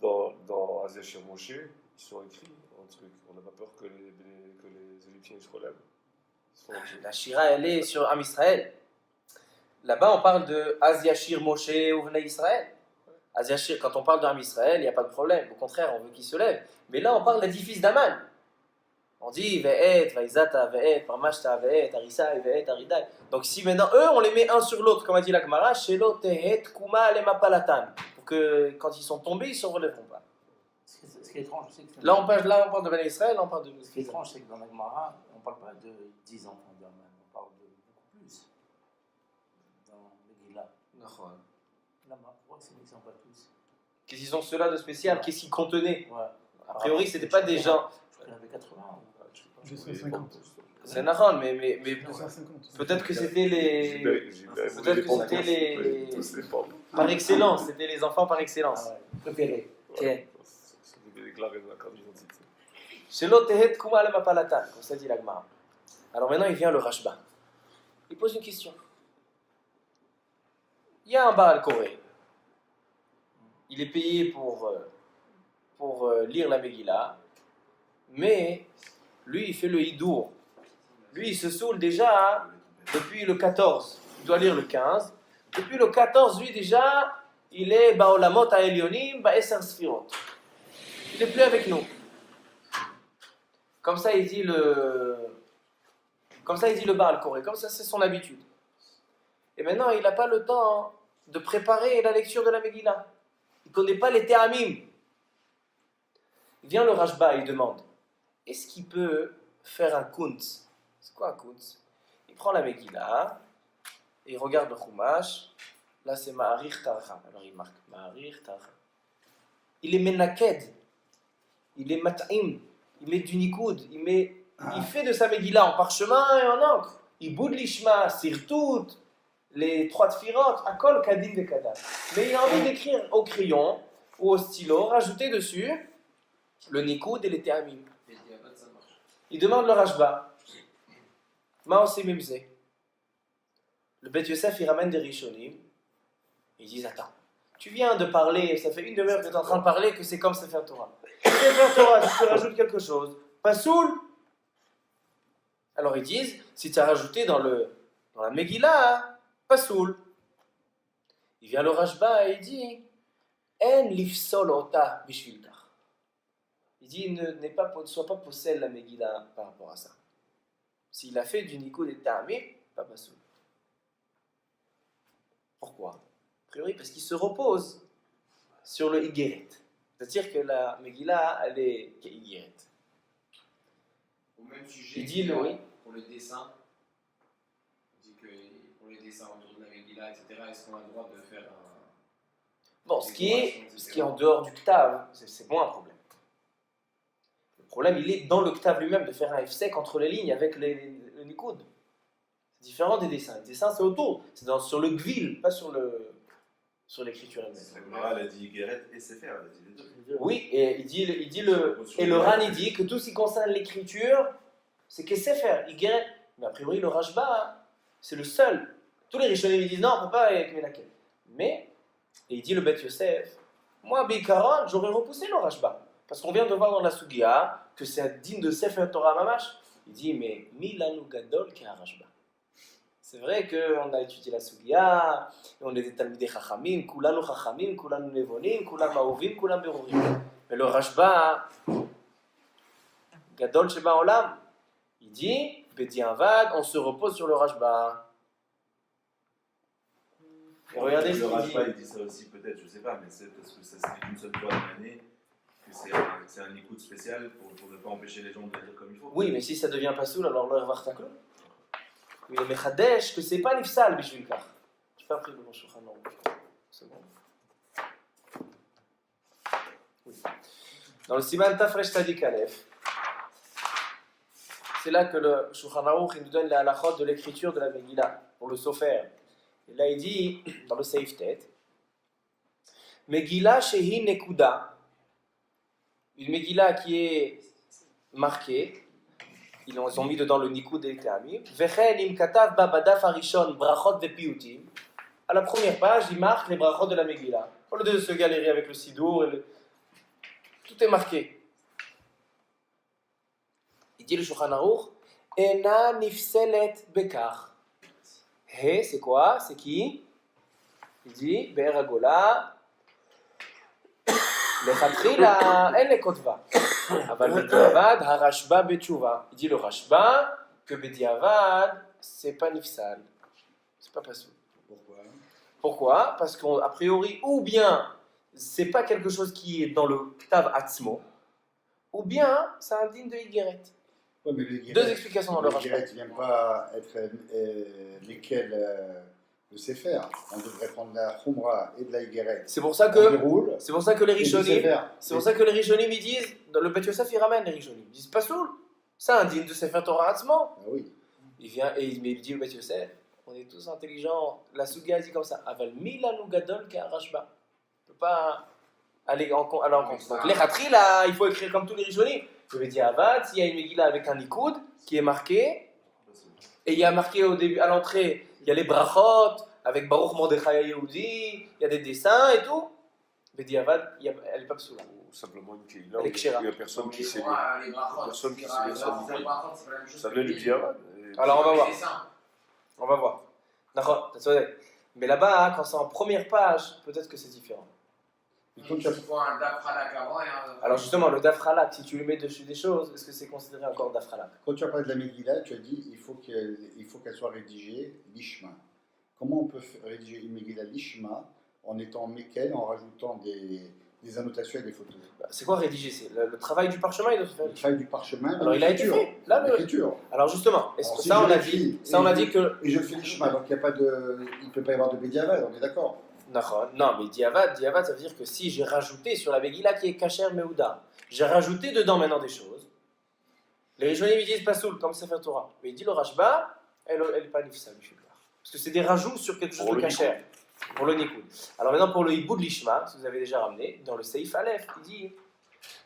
Dans Azeshir Moshe, ils sont écrits en truc. On n'a pas peur que les Égyptiens se relèvent. La Shira, elle est sur Am Israël. Là-bas, on parle de Az-Yashir Moshe ou Vnei Israël. Az-Yashir, quand on parle d'Am Israël, il n'y a pas de problème. Au contraire, on veut qu'ils se lèvent. Mais là, on parle des 10 fils d'Aman. On dit Ve'et, Vaizata, Ve'et, Parmashta, Ve'et, Arisa, Ve'et, Aridai. Donc si maintenant, eux, on les met un sur l'autre, comme a dit la Gemara, Shelo Tehet Kuma Lema Palatan. Pour que quand ils sont tombés, ils ne se relèveront pas. Ce qui est étrange, c'est que Là, on parle de Ben Israël, là, on parle de. Ce qui est étrange, c'est que dans la Gemara, on ne parle pas de 10 enfants d'Aman, on parle de beaucoup plus. Dans Megillah. Là-bas, pourquoi ils ne sont pas tous? Qu'est-ce qu'ils ont ceux-là de spécial? Qu'est-ce qu'ils contenaient? Ouais. A priori, c'était pas des gens. Je crois qu'il y en avait 80. 250. C'est Nahon, mais 250. peut-être que c'était les. Peut-être que c'était les. Tous les pommes. Par excellence, c'était les enfants par excellence. Ah ouais, préféré. Tiens. C'est déclaré dans la carte d'identité. Shelo Tehet Kuma Lema Palatan, comme ça dit la Gemara. Alors maintenant, il vient le Rashba. Il pose une question. Il y a un Baal Koré. Il est payé pour lire la Megillah, mais lui, il fait le Hidour. Lui, il se saoule déjà depuis le 14. Il doit lire le 15. Depuis le 14, lui, déjà, il est Baolamot Ha'elyonim, Ba'eser Sfirot. Il n'est plus avec nous. Comme ça, il dit le Baal Koré. Comme ça, c'est son habitude. Et maintenant, il n'a pas le temps de préparer la lecture de la Megillah. Il ne connaît pas les Te'amim. Il vient le Rashba, il demande, est-ce qu'il peut faire un kuntz? C'est quoi un kuntz? Il prend la Megillah, et il regarde le Chumash, là c'est Ma'arir Tarcha. Alors il marque Ma'arir Tarcha. Il est menaked, il est mat'im, il met du nikoud, il fait de sa Megillah en parchemin et en encre. Il boud l'ishma, sirtout, les 3 tfirot, akol kadin de kadam. Mais il a envie d'écrire au crayon ou au stylo, rajouter dessus le nikoud et les te'amim. Il demande le Rashba. Ma'osé Mimze. Le Bet Yosef, il ramène des Rishonim. Ils disent, attends, tu viens de parler, ça fait 1 demi-heure que tu es en train de parler que c'est comme Sefer Torah. Sefer Torah, si tu rajoutes quelque chose, pas soul. Alors ils disent, si tu as rajouté dans la Megillah, pas soul. Il vient le Rashba et il dit, En lifsol ota bishvilkar. Il Il dit ne sois pas possède la Megillah par rapport à ça. S'il a fait du Nikud et Ta'amim, pas Pasoul. Pourquoi? A priori, parce qu'il se repose sur le Higueret. C'est-à-dire que la Megillah, elle est Higueret. Au même sujet, Il dit oui. Pour le dessin, il dit que pour les dessins autour de la Megillah, etc., est-ce qu'on a le droit de faire un. Bon, ce qui est en dehors du Ktav, c'est moins un problème. Le problème, il est dans le Ktav lui-même de faire un F-sec entre les lignes avec le Nikud. C'est différent des dessins. Les dessins, c'est autour. C'est sur le Gvil, pas sur l'écriture elle-même. La Gemara, elle a dit Guéret et Sefer, elle a dit les deux. Oui, et le Ran, il dit que tout ce qui concerne l'écriture, c'est que Sefer, Higueret. Mais a priori, le Rashba, c'est le seul. Tous les Rishonim ils disent non, on ne peut pas avec Menakel. Mais, et il dit le Bet Yosef, moi, Bikaron, j'aurais repoussé le Rashba. Parce qu'on vient de voir dans la Sugia que c'est digne de Sefer Torah Mamash. Il dit, mais Milanu Gadol qui a Rashba. C'est vrai qu'on a étudié la Sugia, et on est des Talmidei Chachamim, Kulanu Chachamim, Kulanu Nevonim, Kulanu Ahovim, Kulanu Berurim. Mais le Rashba, Gadol Sheba Olam, il dit, Bediavad, on se repose sur le Rashba. Et regardez ce le qu'il Rashba, dit. il dit ça aussi peut-être, je sais pas, mais c'est parce que ça se dit une seule fois dans l'année, que c'est un écoute spécial pour ne pas empêcher les gens de lire comme il faut. Oui, mais si ça devient pas soul, alors le Vartaklo. Il est Mechadesh, que c'est pas Nifsal, Bishvilkar. Je n'ai pas pris le bon Shulchan Aruch. C'est bon. Oui. Dans le Siman Tafresh Tadik Aleph, c'est là que le Shulchan Aruch nous donne la halachot de l'écriture de la Megillah, pour le Sofer. Et là il dit, dans le Seif Tet, Megillah Shehi Nekuda, une Megillah qui est marquée, ils ont mis dedans le Nikud et le Ta'amim. Vechen im katav babadaf arishon brachot vepiutim. À la première page, il marque les brachot de la Megillah. Au lieu de se galérer avec le Sidour, tout est marqué. Il dit le Shulchan Aruch, Ena nifselet bekar. He, c'est quoi? C'est qui? Il dit, Be'er Hagola, Lechatchila, en lekotva. Aval bediavad, harashba betchouva. Il dit le Rashba que bediavad, c'est pas nifsal. C'est pas pasoul. Pourquoi? Pourquoi? Parce qu'a priori, ou bien c'est pas quelque chose qui est dans le Ktav Atzmo, ou bien c'est un digne de Higueret. Ouais, mais le Guéret, Deux explications dans le Le Rashba. Guéret ne vient pas être lesquels de Sefer. On devrait prendre la Khumra et de la Guéret. C'est pour ça On que déroule. c'est pour ça que les et du Rishonim, Sefer. c'est pour ça que les Rishonim ils disent dans le Bet Yosef ils ramènent les Rishonim. Ils disent pasoul. C'est un digne de Sefer Torah Atzmo. Ah oui. Il vient et il dit au Bet Yosef, on est tous intelligents. La Suga dit comme ça. Aval milanu gadol ka Rashba. On peut pas aller en compte. Donc les Khatri là, il faut écrire comme tous les Rishonim. Je vais dire Avad, s'il y a une Megillah avec un Nikud qui est marqué, et il y a marqué au début, à l'entrée, il y a les brachot avec Baruch Mordechai Yehudi, il y a des dessins et tout. Mais Diavad, elle n'est pas psoula. Ou simplement une Kehila, Elle est où kshera. il n'y a personne qui sait lire. Les brachot, Personne qui etc., sait lire ça. les brachot, c'est pas la même chose Ça que vient les du dessins. Diavad. Alors on va voir. Les dessins. On va voir. D'accord, t'as sauvé. Mais là-bas, quand c'est en première page, peut-être que c'est différent. Quand tu as- Tu prends un dafralak avant et un. Alors justement, le dafralak, si tu lui mets dessus des choses, est-ce que c'est considéré encore dafralak? Quand tu as parlé de la Megillah, tu as dit il faut qu'elle soit rédigée l'ishma. Comment on peut rédiger une Megillah l'ishma en étant Mekel, en rajoutant des annotations et des photos? Bah, c'est quoi rédiger? C'est le travail du parchemin, il doit se faire. Le travail du parchemin, Alors il a été l'écriture. fait. Là, L'écriture. Alors justement, est-ce Alors, que si ça je on a l'écris dit, ça on a dit que Et je fais l'ishma, donc il ne peut pas y avoir de Bédiavad, on est d'accord? non, mais Diavad, ça veut dire que si j'ai rajouté sur la Megillah qui est Kacher Meuda, j'ai rajouté dedans maintenant des choses. Les Rishonim ils disent pas soul comme Sefer Torah, mais il dit le Rashba, elle n'est pas nifsal, parce que c'est des rajouts sur quelque chose Pour de le Kacher, pour le Nikud. Alors maintenant pour le Hiboud Lishma, si vous avez déjà ramené, dans le Seif Aleph, il dit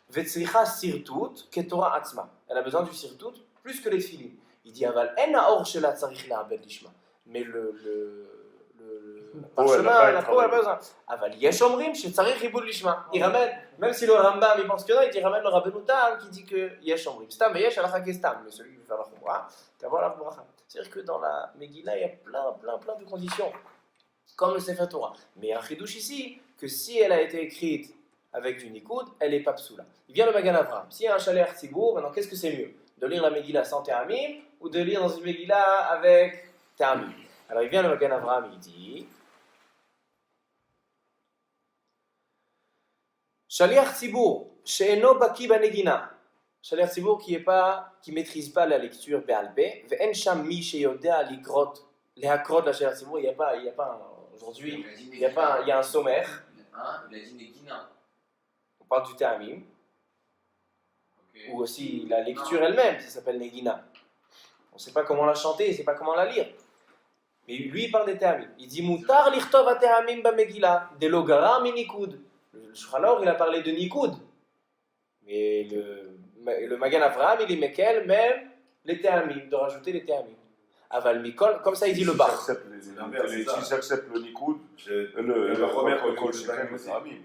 Vetzricha sirtut ketora atzma. Elle a besoin du sirtut plus que les filines. Il dit aval en haor shela tzarich la'abed lishma. Mais le parchemin, la peau, elle a pas besoin. Aval yesh omrim shetzarich hiboud lishma. Il ramène, même si le Rambam il pense que non, il dit ramène le Rabbeinu Tam qui dit que yesh omrim. Stam et yesh alacha kestam, mais celui qui veut faire la khumra, tu vas voir la bracha. C'est-à-dire que dans la Megillah, il y a plein de conditions, comme le Sefer Torah. Mais un chidouche ici, que si elle a été écrite avec du Nikoud, elle n'est pas psoula. Il vient le Magan Avraham. S'il y a un chalet Artibour, maintenant qu'est-ce que c'est mieux? De lire la Megillah sans Théamim ou de lire dans une Megillah avec Théamim? Alors il vient le Magan Avraham, il dit Shaliach Tzibour, she'eno baki banegina. Shaliach Tzibour qui maîtrise pas la lecture Be'al Peh, ve'en sham mi sheyodea ligrot, lehakrot la Shaliach Tzibour, il y a pas aujourd'hui, il y a un sommaire. Il a dit Negina. On parle du Théamim, Ok. ou aussi la lecture elle-même, ça s'appelle Negina. On ne sait pas comment la chanter, on ne sait pas comment la lire. Mais lui, il parle des Théamim. Il dit Moutar lichtov a Théamim ba Megillah, de logara mi Nikoud. Le Shulchan Aruch, il a parlé de Nikoud. Mais le Magan Avraham, il est Mekel, même les Théamim, de rajouter les Théamim. Aval Mikol, comme ça il dit le Bach. S'ils acceptent le Nikoud, le première Kol Shekem, le Théamim.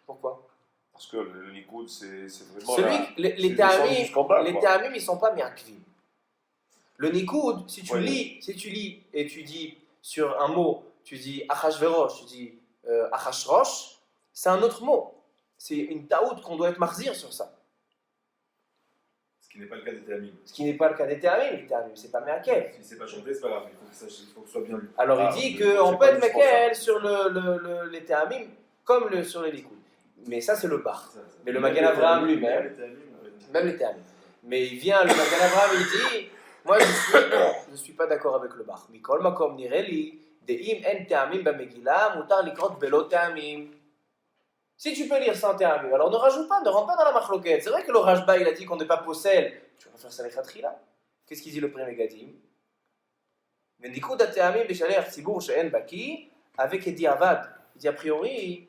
Pourquoi? Parce que le Nikoud, c'est vraiment les Théamim, ils ne sont pas Me'akvim. Le Nikoud, si tu lis et tu dis sur un mot, tu dis Achashverosh, tu dis Achashrosh, c'est un autre mot. C'est une taout qu'on doit être marzir sur ça. Ce qui n'est pas le cas des Théamim. Ce qui n'est pas le cas des Théamim. Les Théamim, c'est pas Me'akev. Si c'est pas chanté, c'est pas grave, il faut que ce soit bien lu. Alors il dit qu'on peut être Mekel sur les Théamim comme sur les Nikoud. Mais ça, c'est le Bach. Mais le Magan Avraham lui-même, même les Théamim. Mais il vient, le Magan Avraham, il dit moi, je ne suis pas d'accord avec le Bach. Mikol makom nireli, de'im en Théamim ba Megillah, mutar likrot belo Théamim. Si tu peux lire sans Théamim, alors ne rentre pas dans la machloket. C'est vrai que le Rashba, il a dit qu'on n'est pas possède. Tu vas faire ça les khatrila. Qu'est-ce qu'il dit le premier Gadim? Vendikud a Théamim beshaleh tzibur she'en baki, avec Edi Avad. Il dit a priori,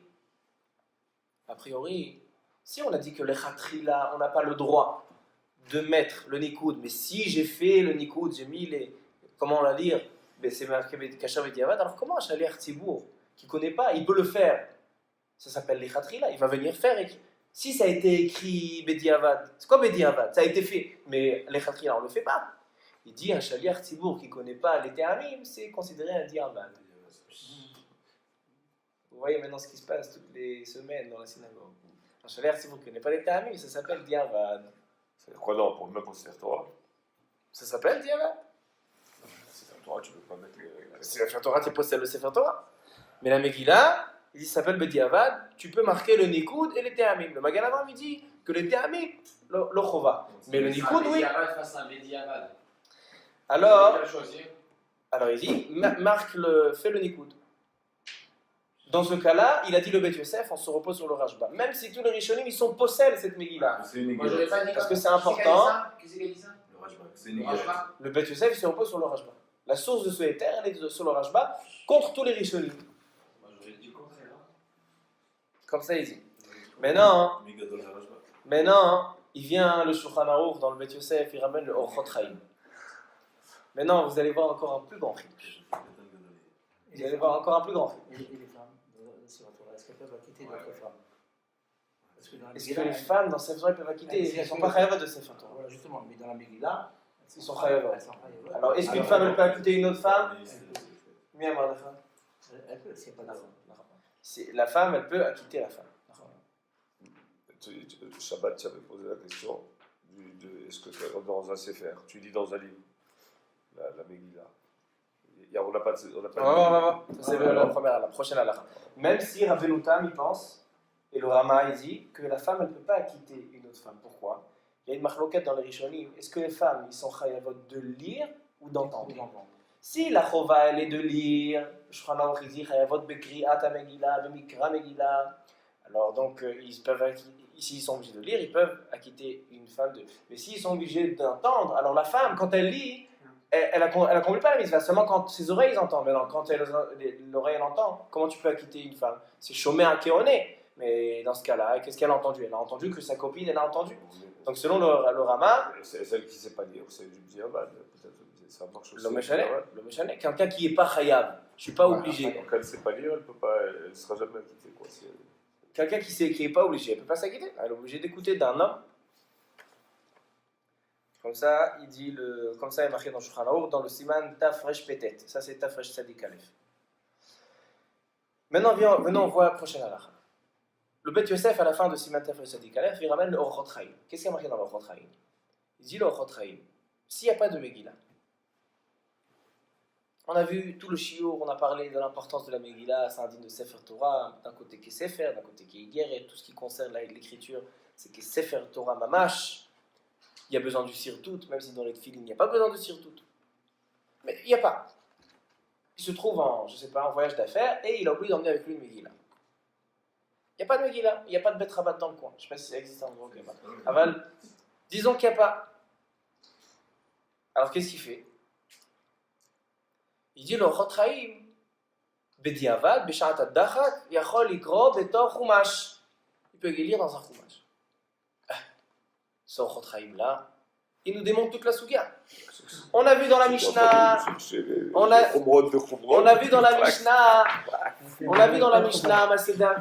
si on a dit que les khatrila, on n'a pas le droit de mettre le Nikoud, mais si j'ai fait le Nikoud, j'ai mis les. Comment on la lire? C'est marqué Kasher Edi Avad. Alors comment un Shaliach Tzibour qui ne connaît pas, il peut le faire? Ça s'appelle les khatrila, il va venir faire. Si ça a été écrit Bediavad, c'est quoi Bediavad? Ça a été fait, mais les khatrila, on ne le fait pas. Il dit un Shaliach Tzibour qui ne connaît pas les Théamim, c'est considéré un Diavad. Vous voyez maintenant ce qui se passe toutes les semaines dans la synagogue. Un Shaliach Tzibour qui ne connaît pas les Théamim, ça s'appelle Diavad. C'est quoi non, même pour Sefer Torah? Ça s'appelle Diavad. Sefer Torah, tu ne peux pas mettre les. Sefer Torah, tu possèdes le Sefer Torah. Mais la Megillah, il dit, ça s'appelle Bediavad, tu peux marquer le Nikoud et les Théamim. Le Magan Avraham, il dit que les Théamim, le Chova. Mais le Nikoud, oui. Face à un Bediavad. Alors il dit, fais le Nikoud. Dans ce cas-là, il a dit le Bet Yosef, on se repose sur le Rashba. Même si tous les Rishonim, ils sont possèdent cette Megillah. Moi, j'aurais pas dit parce que c'est important. Qui c'est qui a dit ça? Le Rashba, c'est une Rashba. Le Bet Yosef, il se repose sur le Rashba. La source de ce éther, elle est sur le Rashba, contre tous les Rishonim. Moi, j'aurais dit le contraire. Comme ça, il dit. Maintenant, il vient le Shulchan Aruch dans le Bet Yosef, il ramène le Orchot Chaim. Maintenant, vous allez voir encore un plus grand chidouch. Vous allez voir encore un plus grand chidouch. Et les femmes, est-ce qu'elles peuvent quitter d'autres femmes? Est-ce que les femmes dans Sefer Torah peuvent acquitter? Elles ne sont pas chayavat de Sefer Torah. Voilà, justement, mais dans la Megillah, ils sont chayavat. Alors, est-ce qu'une femme elle peut acquitter une autre femme? Bien, moi, la femme. Elle peut, s'il n'y a pas d'argent. La femme, elle peut acquitter la femme. Shabbat, tu avais posé la question est-ce que dans un Sefer, tu lis dans un livre la Megillah. On n'a pas de. On va voir. C'est la prochaine halakha. Même si Raveloutam, il pense, et le Rama, il dit que la femme, elle ne peut pas acquitter une autre femme. Pourquoi? Il y a une marloquette dans les Rishonim. Est-ce que les femmes, ils sont chayavot de lire ou d'entendre? Si la chova, elle est de lire, Shulchan Aruch, il dit chayavot bekri'at Megillah, bemikra Megillah. Alors donc, s'ils sont obligés de lire, ils peuvent acquitter une femme de. Mais s'ils sont obligés d'entendre, alors la femme, quand elle lit, elle accomplit pas la mitzvah, seulement quand ses oreilles entendent. Mais non, quand l'oreille elle entend, comment tu peux acquitter une femme? C'est chômer un kéoné. Mais dans ce cas-là, qu'est-ce qu'elle a entendu? Elle a entendu que sa copine, elle a entendu. Donc selon le Rama, c'est celle qui ne sait pas lire, c'est du Diavad, peut-être. C'est encore chose. Le Meshané, quelqu'un qui n'est pas chayav, je ne suis pas obligé. Donc elle ne sait pas lire, elle ne sera jamais acquittée. Quelqu'un qui sait écrire n'est pas obligé, elle ne peut pas s'acquitter. Elle est obligée d'écouter d'un homme. Comme ça, il dit comme ça, il est marqué dans Shulchan Aruch, dans le Siman Tafresh Petet. Ça, c'est Tafresh Tzadik Aleph. Maintenant, venons, on voit la prochaine halakha. Le Bet Yosef, à la fin de Siman Taf Sadik Aleph, il ramène le Orchot Chaim. Qu'est-ce qu'il y a marqué dans le Orchot Chaim? Il dit le Orchot Chaim. S'il n'y a pas de Megillah, on a vu tout le shiur, on a parlé de l'importance de la Megillah, c'est un digne de Sefer Torah, d'un côté qui est Sefer, d'un côté qui est Guerre, tout ce qui concerne l'écriture, c'est que Sefer Torah Mamash. Il y a besoin du Sirtout, même si dans les Tfilin, il n'y a pas besoin de Sirtout. Mais il n'y a pas. Il se trouve en, je sais pas, en voyage d'affaires et il a oublié d'emmener avec lui une Megillah. Il n'y a pas de Megillah, il n'y a pas de Bet Rabat dans le coin. Je ne sais pas si ça existe en endroit ou pas. Aval, disons qu'il n'y a pas. Alors qu'est-ce qu'il fait? Il dit le Chotraïm, Bediavad, Besharat Ad-Dachak, Yachol Ikro, Betor Chumash. Il peut lire dans un Chumash. Ce Chotraïm là, il nous démontre toute la Souga. On a vu dans la Mishnah, on a vu dans la Mishnah,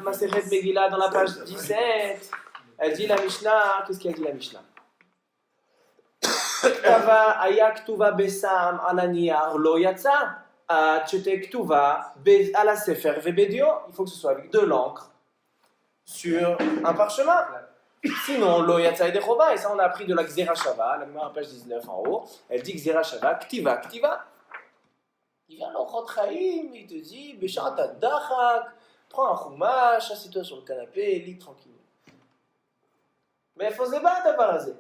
Maseret Megillah, dans la page 17, elle dit la Mishnah, qu'est-ce qu'elle dit la Mishnah? K'tava aya k'tuva besam ala niyar lo yatsa, tchete k'tuva ala sefer vebedio. Il faut que ce soit avec de l'encre sur un parchemin. Sinon, lo yatsa et dechova, et ça on a appris de la Gzera Shava, la numéro page 19 en haut, elle dit Gzera Shava, k'tiva, k'tiva. Il vient l'Orchot Chaim, il te dit, Besharat Ad-Dachak, prends un chumash, assieds-toi sur le canapé, lis tranquillement. Mais il faut se débattre à Barazé.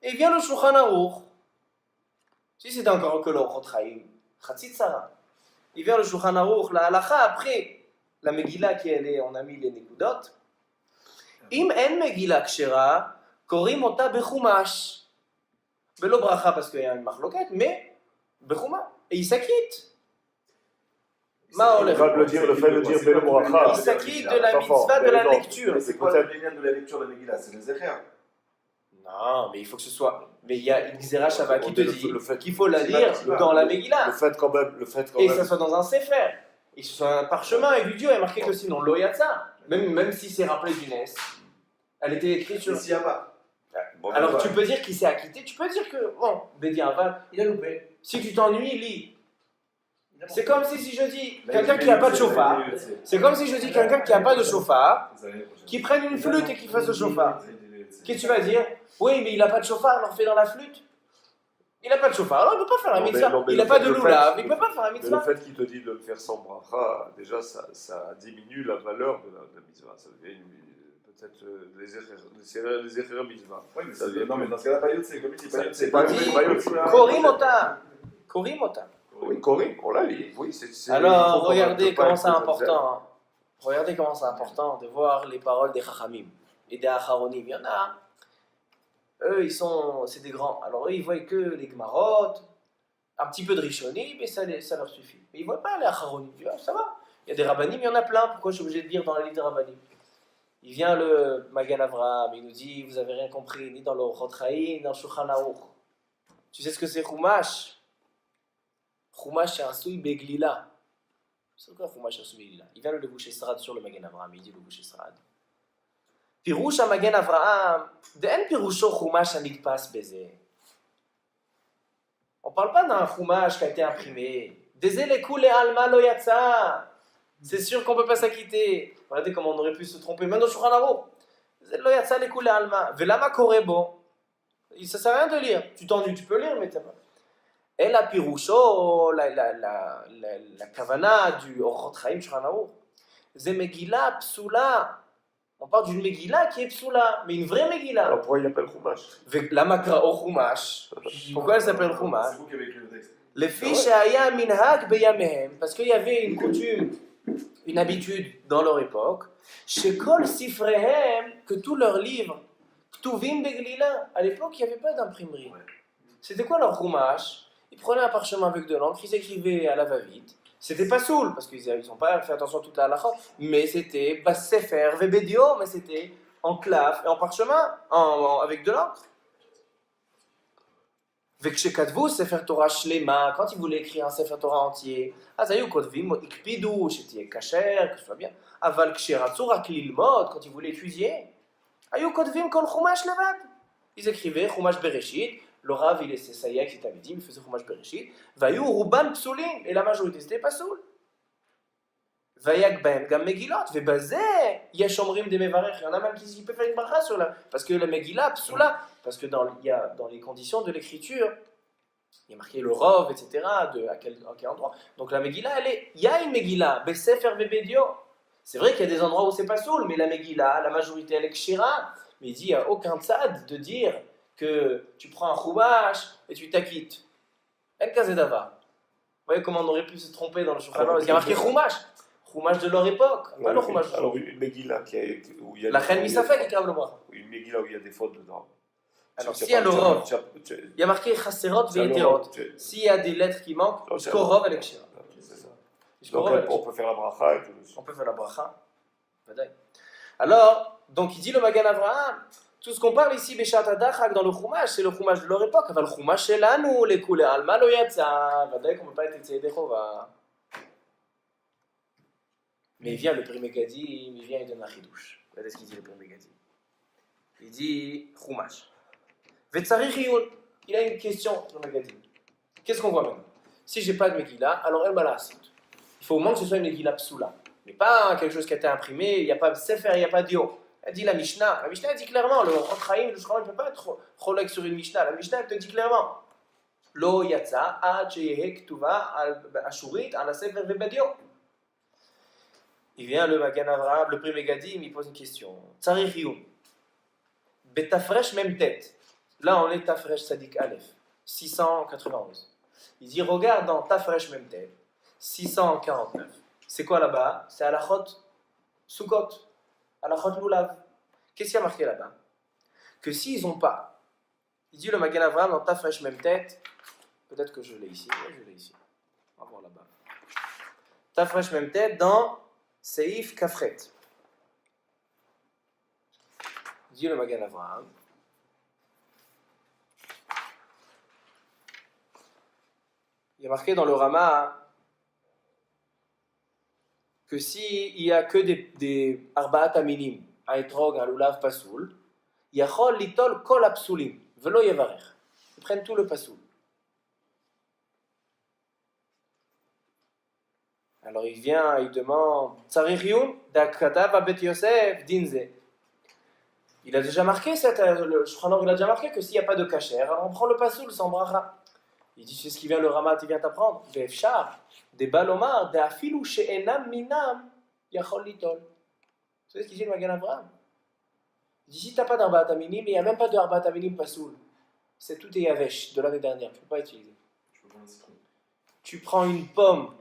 Et vient le Shulchan Aruch, si c'était encore que l'Orchot Chaim, Chatzit Sarah. Il vient le Shulchan Aruch, la halacha après la Megillah qui est, on a mis les nekudot. Im en Megillah kshera, korim ota bechumash. Belo bracha parce qu'il y a une marloquette, mais bechumash. Et il s'acquitte. Le fait de dire Belo bracha. Il s'acquitte de la mitzvah de la lecture. Mais c'est quoi le lien de la lecture de la Megillah? C'est le Zecher. Non, mais il faut que ce soit. Mais il y a une Gzera Shava qui te dit qu'il faut la lire dans la Megillah. Le fait quand même. Et que ça soit dans un sefer. Et que ce soit un parchemin et vidéo est marqué que sinon lo yatsa. Même si c'est rappelé du Nes, elle était écrite sur. Mais s'il n'y a pas. Alors tu peux dire qu'il s'est acquitté, tu peux dire que, bon, Bédi Aval, il a loupé. Si tu t'ennuies, lis. C'est comme si je dis quelqu'un qui n'a pas de chauffard, c'est comme si je dis quelqu'un qui n'a pas de chauffard, qui prenne une flûte et qui fasse le chauffard. Qu'est-ce que tu vas dire? Oui, mais il n'a pas de chauffard, alors fais dans la flûte. Il n'a pas de chauffard, alors il ne peut pas faire la mitzvah. Il n'a pas de loulav, il ne peut pas faire la Mais mitzvah. le fait qu'il te dit de le faire sans bracha, déjà ça diminue la valeur de la mitzvah. Ça devient peut-être les erreurs mitzvah. Oui, mais non, mais dans ce cas-là, pas Yotse, comme il dit, pas Yotse. C'est pas Yotse. Korimota. Korimota. Oui, Korim, on l'a lu. Oui, alors, regardez comment c'est important. Hein. Regardez comment c'est important de voir les paroles des Chachamim et des Acharonim. Il y en a, eux, c'est des grands. Alors, eux, ils voient que les Gemarot, un petit peu de Rishonim, et ça leur suffit. Mais ils ne voient pas les Acharonim. Ils disent, ah, ça va. Il y a des Rabbanim, il y en a plein. Pourquoi je suis obligé de lire dans la liste des Rabbanim? Il vient le Magan Avraham, il nous dit, vous n'avez rien compris, ni dans le Orchot Chaim, ni dans le Shulchan Aruch. Tu sais ce que c'est Chumash? Chumash, c'est un souil beglila. C'est quoi Chumash, c'est un souil beglila? Il vient le Levush Esrad sur le Magan Avraham, il dit le Levush Esrad. Pirouche à Magan Avraham, d'en Piroucho Chumash anidpas beze. On ne parle pas d'un Chumash qui a été imprimé. Dezele kule alma lo yatsa. C'est sûr qu'on ne peut pas s'acquitter. Regardez comment on aurait pu se tromper. Même dans Shulchan Aruch. Lo yatsa le kule alma. Velama korebo. Ça ne sert à rien de lire. Tu t'ennuies, tu peux lire, mais tu n'as pas. Et la Piroucho, la Kavana du Orchot Chaim Shulchan Aruch. C'est Megillah Psula. On parle d'une Megillah qui est Psula, mais une vraie Megillah. Alors pourquoi il appelle Chumash? La Makra au Chumash. Pourquoi elle s'appelle Chumash? C'est vous qui avez écrit le texte. Le fiche aya minhag beyamehem, parce qu'il y avait une coutume, une habitude dans leur époque, chez Kol Sifrehem, que tous leurs livres, Ktuvim beglila, à l'époque il n'y avait pas d'imprimerie. C'était quoi leur Chumash? Ils prenaient un parchemin avec de l'encre, ils écrivaient à la va-vite. C'était pas soul, parce qu'ils n'ont pas fait attention à toute la halakha, mais c'était Bassefer, Vebedio, mais c'était en clave et en parchemin, avec de l'encre. Vekshekadvu Sefer Torah Shlema, quand ils voulaient écrire un Sefer Torah entier, Azayu Kodvim, Ikpidu, Shetie Kacher, que ce soit bien. Aval Ksheratzu Rak Lilmod, quand ils voulaient étudier, Ayu Kodvim Kol Chumash Levad. Ils écrivaient Chumash Bereshit. Le Rav, il laissait ça, qui t'avait dit, il faisait Chumash Bereshit. Vayu Ruban Psulim, et la majorité, c'était pas soul. Vayak ben gam Megillot, Vebazé, Yesh Omrim de Mevarech. Il y en a même qui peuvent faire une bracha sur la. Parce que la Megillah, Psoula, parce que il y a dans les conditions de l'écriture, il y a marqué le Rov, etc. À quel endroit. Donc la Megillah, il y a une Megillah, Besefer Bebedio. C'est vrai qu'il y a des endroits où c'est pas soul, mais la Megillah, la majorité, elle est Kshira. Mais il dit, il n'y a aucun tzad de dire que tu prends un Chumash et tu t'acquittes. El Kazedava. Vous voyez comment on aurait pu se tromper dans le Shulchan Aruch. Il y a marqué Chumash. Chumash de leur époque, pas le Chumash. Alors, une Megillah où il y a. La Chen Misafek qui grave le bras. Une Megillah où il y a des fautes dedans. Alors, s'il y a le Rov, il y a marqué Chaserot Veiterot. S'il y a des lettres qui manquent, jusqu'au Rov elle est Kshira. On peut faire la bracha et tout. On peut faire la bracha. Alors, donc il dit le Magan Avraham, tout ce qu'on parle ici, Beshat Adachak, dans le Chumash, c'est le Chumash de leur époque. Enfin, le Chumash c'est là, nous, les coulées Alma lo yatsa. Vadaï qu'on ne peut pas être Tzedek Chova. Mais il vient le Pri Megadim, il vient, il donne un chidouche. Regardez ce qu'il dit le Pri Megadim. Il dit Chumash. Vetzari Chiyun. Il a une question, le Megadim. Qu'est-ce qu'on voit maintenant? Si j'ai pas de Megillah, alors elle m'a la cite. Il faut au moins que ce soit une Megillah Psoula. Mais pas quelque chose qui a été imprimé, il n'y a pas de Sefer, il n'y a pas d'Io. Elle dit la Mishnah. La Mishnah elle dit clairement, le Chaim, le Shulchan, ne peut pas être cholek sur une Mishnah. La Mishnah elle te dit clairement Lo yatsa ad sheyehe ktuva ashurit ala Sefer vebedio. Il vient le Magan Avraham, le Pri Megadim, il pose une question. Tzarich Yum. Betafresh même tête. Là on est Tafresh Sadik Aleph, 691. Il dit regarde dans Tafresh même tête, 649. C'est quoi là-bas? C'est Alachot Sukkot, Alachot Lulav. Qu'est-ce qu'il y a marqué là-bas? Que s'ils n'ont pas, il dit le Magan Avraham dans Tafresh même tête, peut-être que je l'ai ici, oui, je l'ai ici. On va voir là-bas. Tafresh même tête dans Seif Kafret. Il dit le Magan Avraham. Il y a marqué dans le Rama que s'il n'y a que des Arba'at Aminim, un Etrog, un Lulav Pasoul, Yachol Litol Kol Apsulim, Velo Yevarech. Ils prennent tout le Pasoul. Alors il vient, il demande Tzarich Yum, Dakatav Abet Yosef, Dinze. Il a déjà marqué, le Shulchan Aruch, il a déjà marqué que s'il n'y a pas de kasher, alors on prend le Pasoul sans bracha. Il dit, c'est ce qui vient le Ramat, il vient t'apprendre. Ve'efshar, des balomar, des afilou she'enam minam, yachol litol. Vous savez ce qu'il dit le Magan Avraham? Il dit, si tu n'as pas d'arbat aminim, il n'y a même pas de arbat aminim pasoul. C'est tout est yavesh de l'année dernière, tu ne peux pas utiliser. Tu prends une pomme,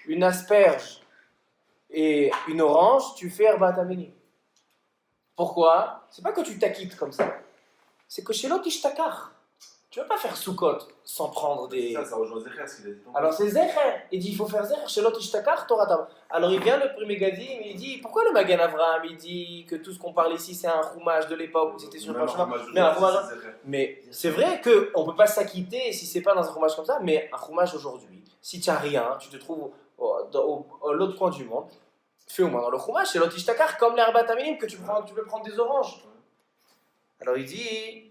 une asperge et une orange, tu fais arbat aminim. Pourquoi? C'est pas que tu t'acquittes comme ça. C'est que chez l'autre, ishtakar. Tu ne vas pas faire Sukkot sans prendre des... Ça rejoint Zecher, ce qu'il a dit. Alors c'est Zecher. Il dit il faut faire Zecher. Chez l'autre Ishtakar, Torah Tam. Alors il vient le Pri Megadim, il dit pourquoi le Magan Avraham il dit que tout ce qu'on parle ici c'est un Chumash de l'époque où c'était sur le Parchemin. Mais un Chumash. Mais c'est vrai qu'on ne peut pas s'acquitter si c'est pas dans un Chumash comme ça, mais un Chumash aujourd'hui, si tu n'as rien, tu te trouves à l'autre coin du monde, fais au moins dans le Chumash, chez l'autre Ishtakar, comme l'herbe Taminim que tu peux prendre des oranges. Alors il dit.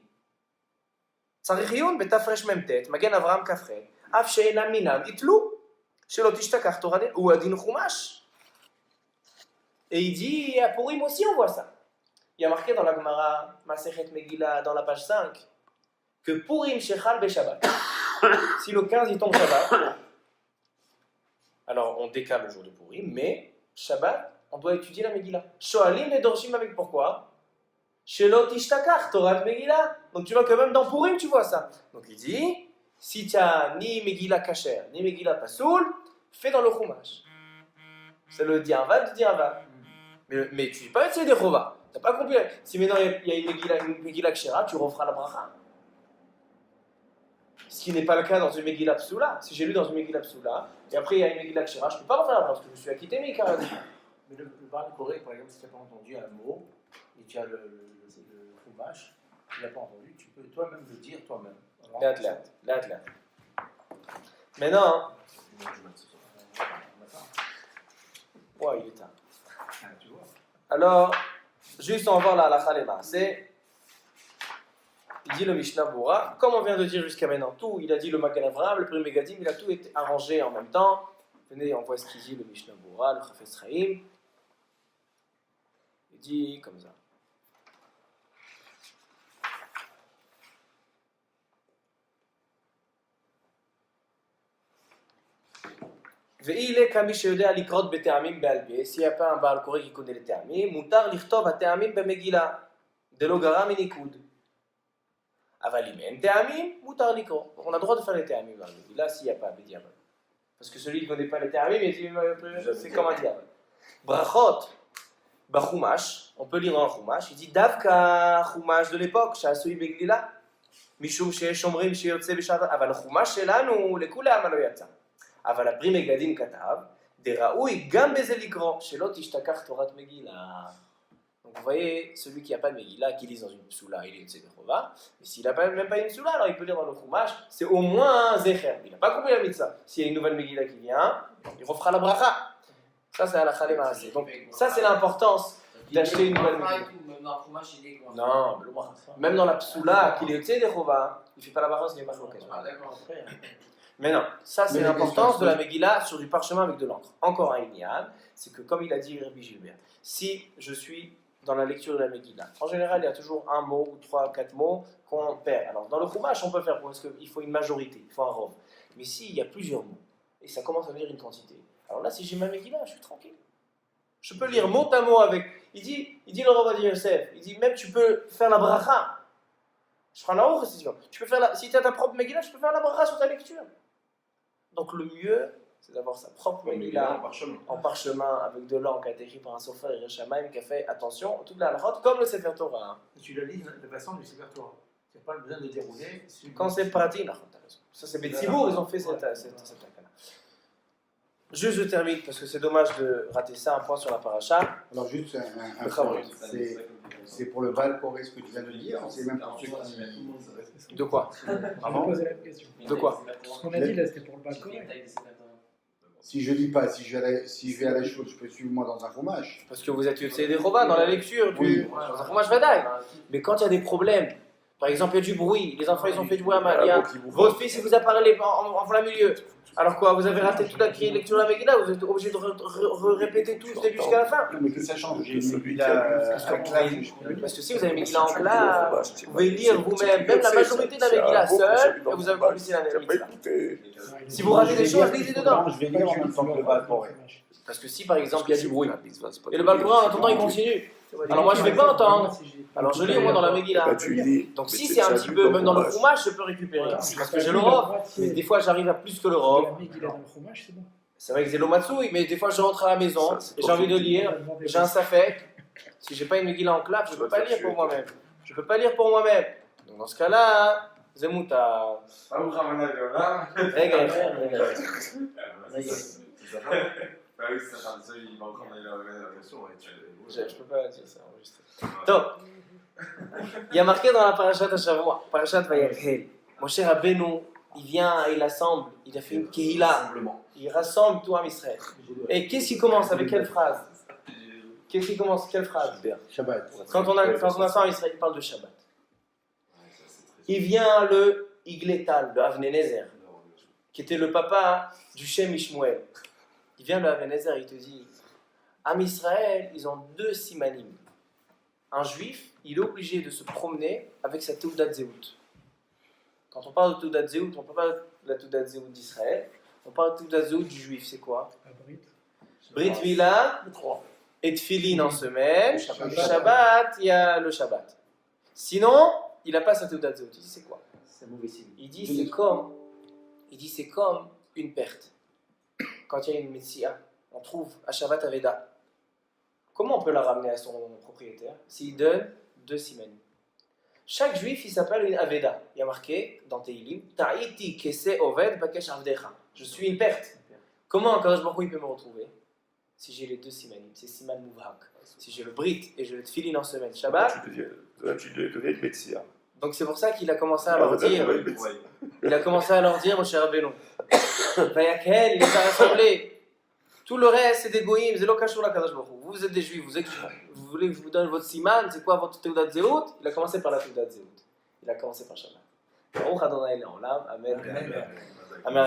צריך עיון בתפרש מ"ט, מגן אברהם כ"ח, אף שאינם מינם יתלו, שלא תשתכח תורה דין, הוא הדין חומש. Et il dit, à Purim aussi on voit ça. Il y a marqué dans la Gemara, Masechet Megillah, dans la page 5, que Purim shechal be-Shabbat. Si le 15 il tombe Shabbat, alors on décale le jour de Purim, mais Shabbat, on doit étudier la Megillah. Shoalim et Dorshim avec pourquoi? Shelot ishtakach, Torah Megillah. Donc tu vois que même dans Purim tu vois ça. Donc il dit, si tu n'as ni Megillah kasher, ni Megillah pasoul, fais dans le Chumash. C'est le diavad du diavad. Mais tu ne dis pas c'est des Chova. Tu n'as pas compris. Si maintenant il y a une Megillah kshera, tu referas la bracha. Ce qui n'est pas le cas dans une Megillah psoula. Si j'ai lu dans une Megillah psoula, et après il y a une Megillah kshera, je ne peux pas refaire la bracha parce que je suis acquitté mes carats. Mais le parler correct, par exemple, si tu n'as pas entendu un mot, et tu as le Chumash, tu n'as pas entendu, tu peux toi-même le dire toi-même. L'athlète. Maintenant, ouais, il est tard. Tu vois. Alors, juste on va voir la halakha lema. C'est, il dit le Mishnah Bura, comme on vient de dire jusqu'à maintenant, tout, il a dit le Magan Avraham, le Pri Megadim, il a tout été arrangé en même temps, Venez, on voit ce qu'il dit le Mishnah Bora, le Chafetz Chaim. Il dit comme ça. S'il n'y a pas un Baal Koré qui connaît les Te'amim, Moutar lichtov ha-Te'amim be-Megillah, de lo gara min-Nikud. Aval im en Te'amim, Moutar likro. On a le droit de faire les Te'amim dans la Megillah s'il n'y a pas Bediavad. Parce que celui qui ne connaît pas les Te'amim, c'est comme un diable. Brachot, Bachumash, on peut lire dans le Chumash, il dit Davka Chumash de l'époque, Sha'asui Begillah, Mishum she'esh omrim she'yotze b'shavat, aval Chumash shelanu lekulam lo yatsa. אבל הפרי מגדים כתב, דראוי גם בזה לקרוא, שלא תשתכח תורת מגילה. Donc vous voyez, celui qui n'a pas de Megillah, qui lit dans une psoula, il est Yotze Chova, mais s'il n'a même pas une psoula, alors il peut lire dans le Chumash, c'est au moins un Zecher. Il n'a pas compris la mitzvah. S'il y a une nouvelle Megillah qui vient, il refera la bracha. Ça, c'est à la Chalem Maaseh. Donc ça, c'est l'importance d'acheter une nouvelle Megillah. Non, même dans la psoula, qu'il est Yotze Chova, il ne fait pas la bracha, il n'y a pas l'occasion. Ah d'accord, après. Mais non, ça c'est l'importance de la Megillah sur du parchemin avec de l'encre. Encore un Inyan, c'est que comme il a dit Rabbi Gilbert, si je suis dans la lecture de la Megillah, en général il y a toujours un mot ou 3 ou 4 mots qu'on perd. Alors dans le Chumash on peut faire parce qu'il faut une majorité, il faut un rov. Mais s'il y a plusieurs mots et ça commence à devenir une quantité, alors là si j'ai ma Megillah, je suis tranquille. Je peux lire mot à mot avec. Il dit le Rav Ovadia Yosef, il dit même tu peux faire la bracha. Je ferai la haut, tu peux faire si tu as ta propre Megillah, je peux faire la bracha sur ta lecture. Donc le mieux, c'est d'avoir sa propre Megillah en parchemin avec de l'encre qui a été écrit par un sofer et Shamaim qui a fait attention toute la halachot comme le Sefer Torah. Et tu le lis de façon du Sefer Torah. Tu n'as pas besoin de dérouler. Quand c'est pratique, ça c'est Betsibour, ils ont fait cette akana. Juste je termine parce que c'est dommage de rater ça, un point sur la paracha. Alors juste un point, c'est pour le Baal Koré ce que tu viens de dire, c'est même pour ceux qui... De quoi? Je vais poser la question. De quoi? Ce qu'on a dit là, c'était pour le Baal Koré. Si je dis pas, si je vais à la chose, je peux suivre moi dans un fromage. Parce que vous êtes Yotze Chova dans la lecture dans un fromage vadaï. Mais quand il y a des problèmes, par exemple il y a du bruit, les enfants ils ont fait du bruit à Maria, votre fils il vous a parlé en plein milieu. Alors quoi, vous avez raté toute la lecture de la Megillah, vous êtes obligé de répéter tout du début jusqu'à la fin. Mais que ça change, j'ai une Megillah parce que si vous avez une Megillah en classe, vous pouvez lire vous-même, même la majorité de la Megillah seule, et vous avez compris la mitzvah. Si vous ratez des choses, lisez dedans. Je vais lire en même temps que le Baal Koré. Parce que si par exemple il y a du bruit, et le Baal Koré en attendant il continue, alors moi je ne vais pas entendre, alors je lis au moins dans la Megillah. Donc si c'est un petit peu, même dans le Chumash, je peux récupérer, parce que j'ai le rov, mais des fois j'arrive à plus que le rov. La Megillah dans le Chumash, c'est bon. C'est vrai que c'est l'Omatsui, mais des fois je rentre à la maison, et j'ai envie de lire, j'ai un safek, si j'ai pas une Megillah en clap, je ne peux pas lire pour moi-même. Je peux pas lire pour moi-même. Donc dans ce cas-là, Zemouta. Je peux pas dire ça enregistré. Donc, il y a marqué dans la parashat Hashavua, parashat Vayakhel, Moshe Rabbeinu, il vient, il assemble, il a fait une kehila, il rassemble tout Am Israël. Et qu'est-ce qui commence avec quelle phrase? Qu'est-ce qui commence quelle phrase? Shabbat. Quand on a ça en Israël, il parle de Shabbat. Il vient le Igletal, le Avnenezer, qui était le papa du Shem Ishmuel. Il vient le Avnenezer, il te dit, Am Israël, ils ont 2 simanim. Un juif, il est obligé de se promener avec sa Teudat Zehut. Quand on parle de Teudat Zehut, on ne parle pas de la Teudat Zehut d'Israël, on parle de Teudat Zehut du juif, c'est quoi? Brit Mila et Tfilin en semaine, Shabbat, il y a le Shabbat. Sinon, il n'a pas sa Teudat Zehut. Il dit c'est quoi? C'est mauvais signe. Il dit c'est comme une perte. Quand il y a une Messia, on trouve à Shabbat Aveda. Comment on peut la ramener à son propriétaire? S'il donne 2 simanim. Chaque juif, il s'appelle une Aveda. Il y a marqué dans Teilim, Ta'iti kese oved bakesh avdecha. Je suis une perte. Comment un Kadosh Baruch Hu il peut me retrouver? Si j'ai les 2 simanim, c'est siman mouvhak. Si j'ai le brit et je le tfilin en semaine Shabbat, tu deviens une Metsia. donc c'est pour ça qu'il a commencé à leur dire, Moshe Rabbeinu, Vayakhel, il les a rassemblés. Tout le reste, c'est des goïms, c'est l'okashur la Kadosh Baruch Hu. Vous êtes des juifs, vous voulez que je vous donne votre siman, c'est quoi votre Teudat Zehut? Il a commencé par la Teudat Zehut. Il a commencé par Shabbat. Baruch Adonai Le'olam, Amen. Amen.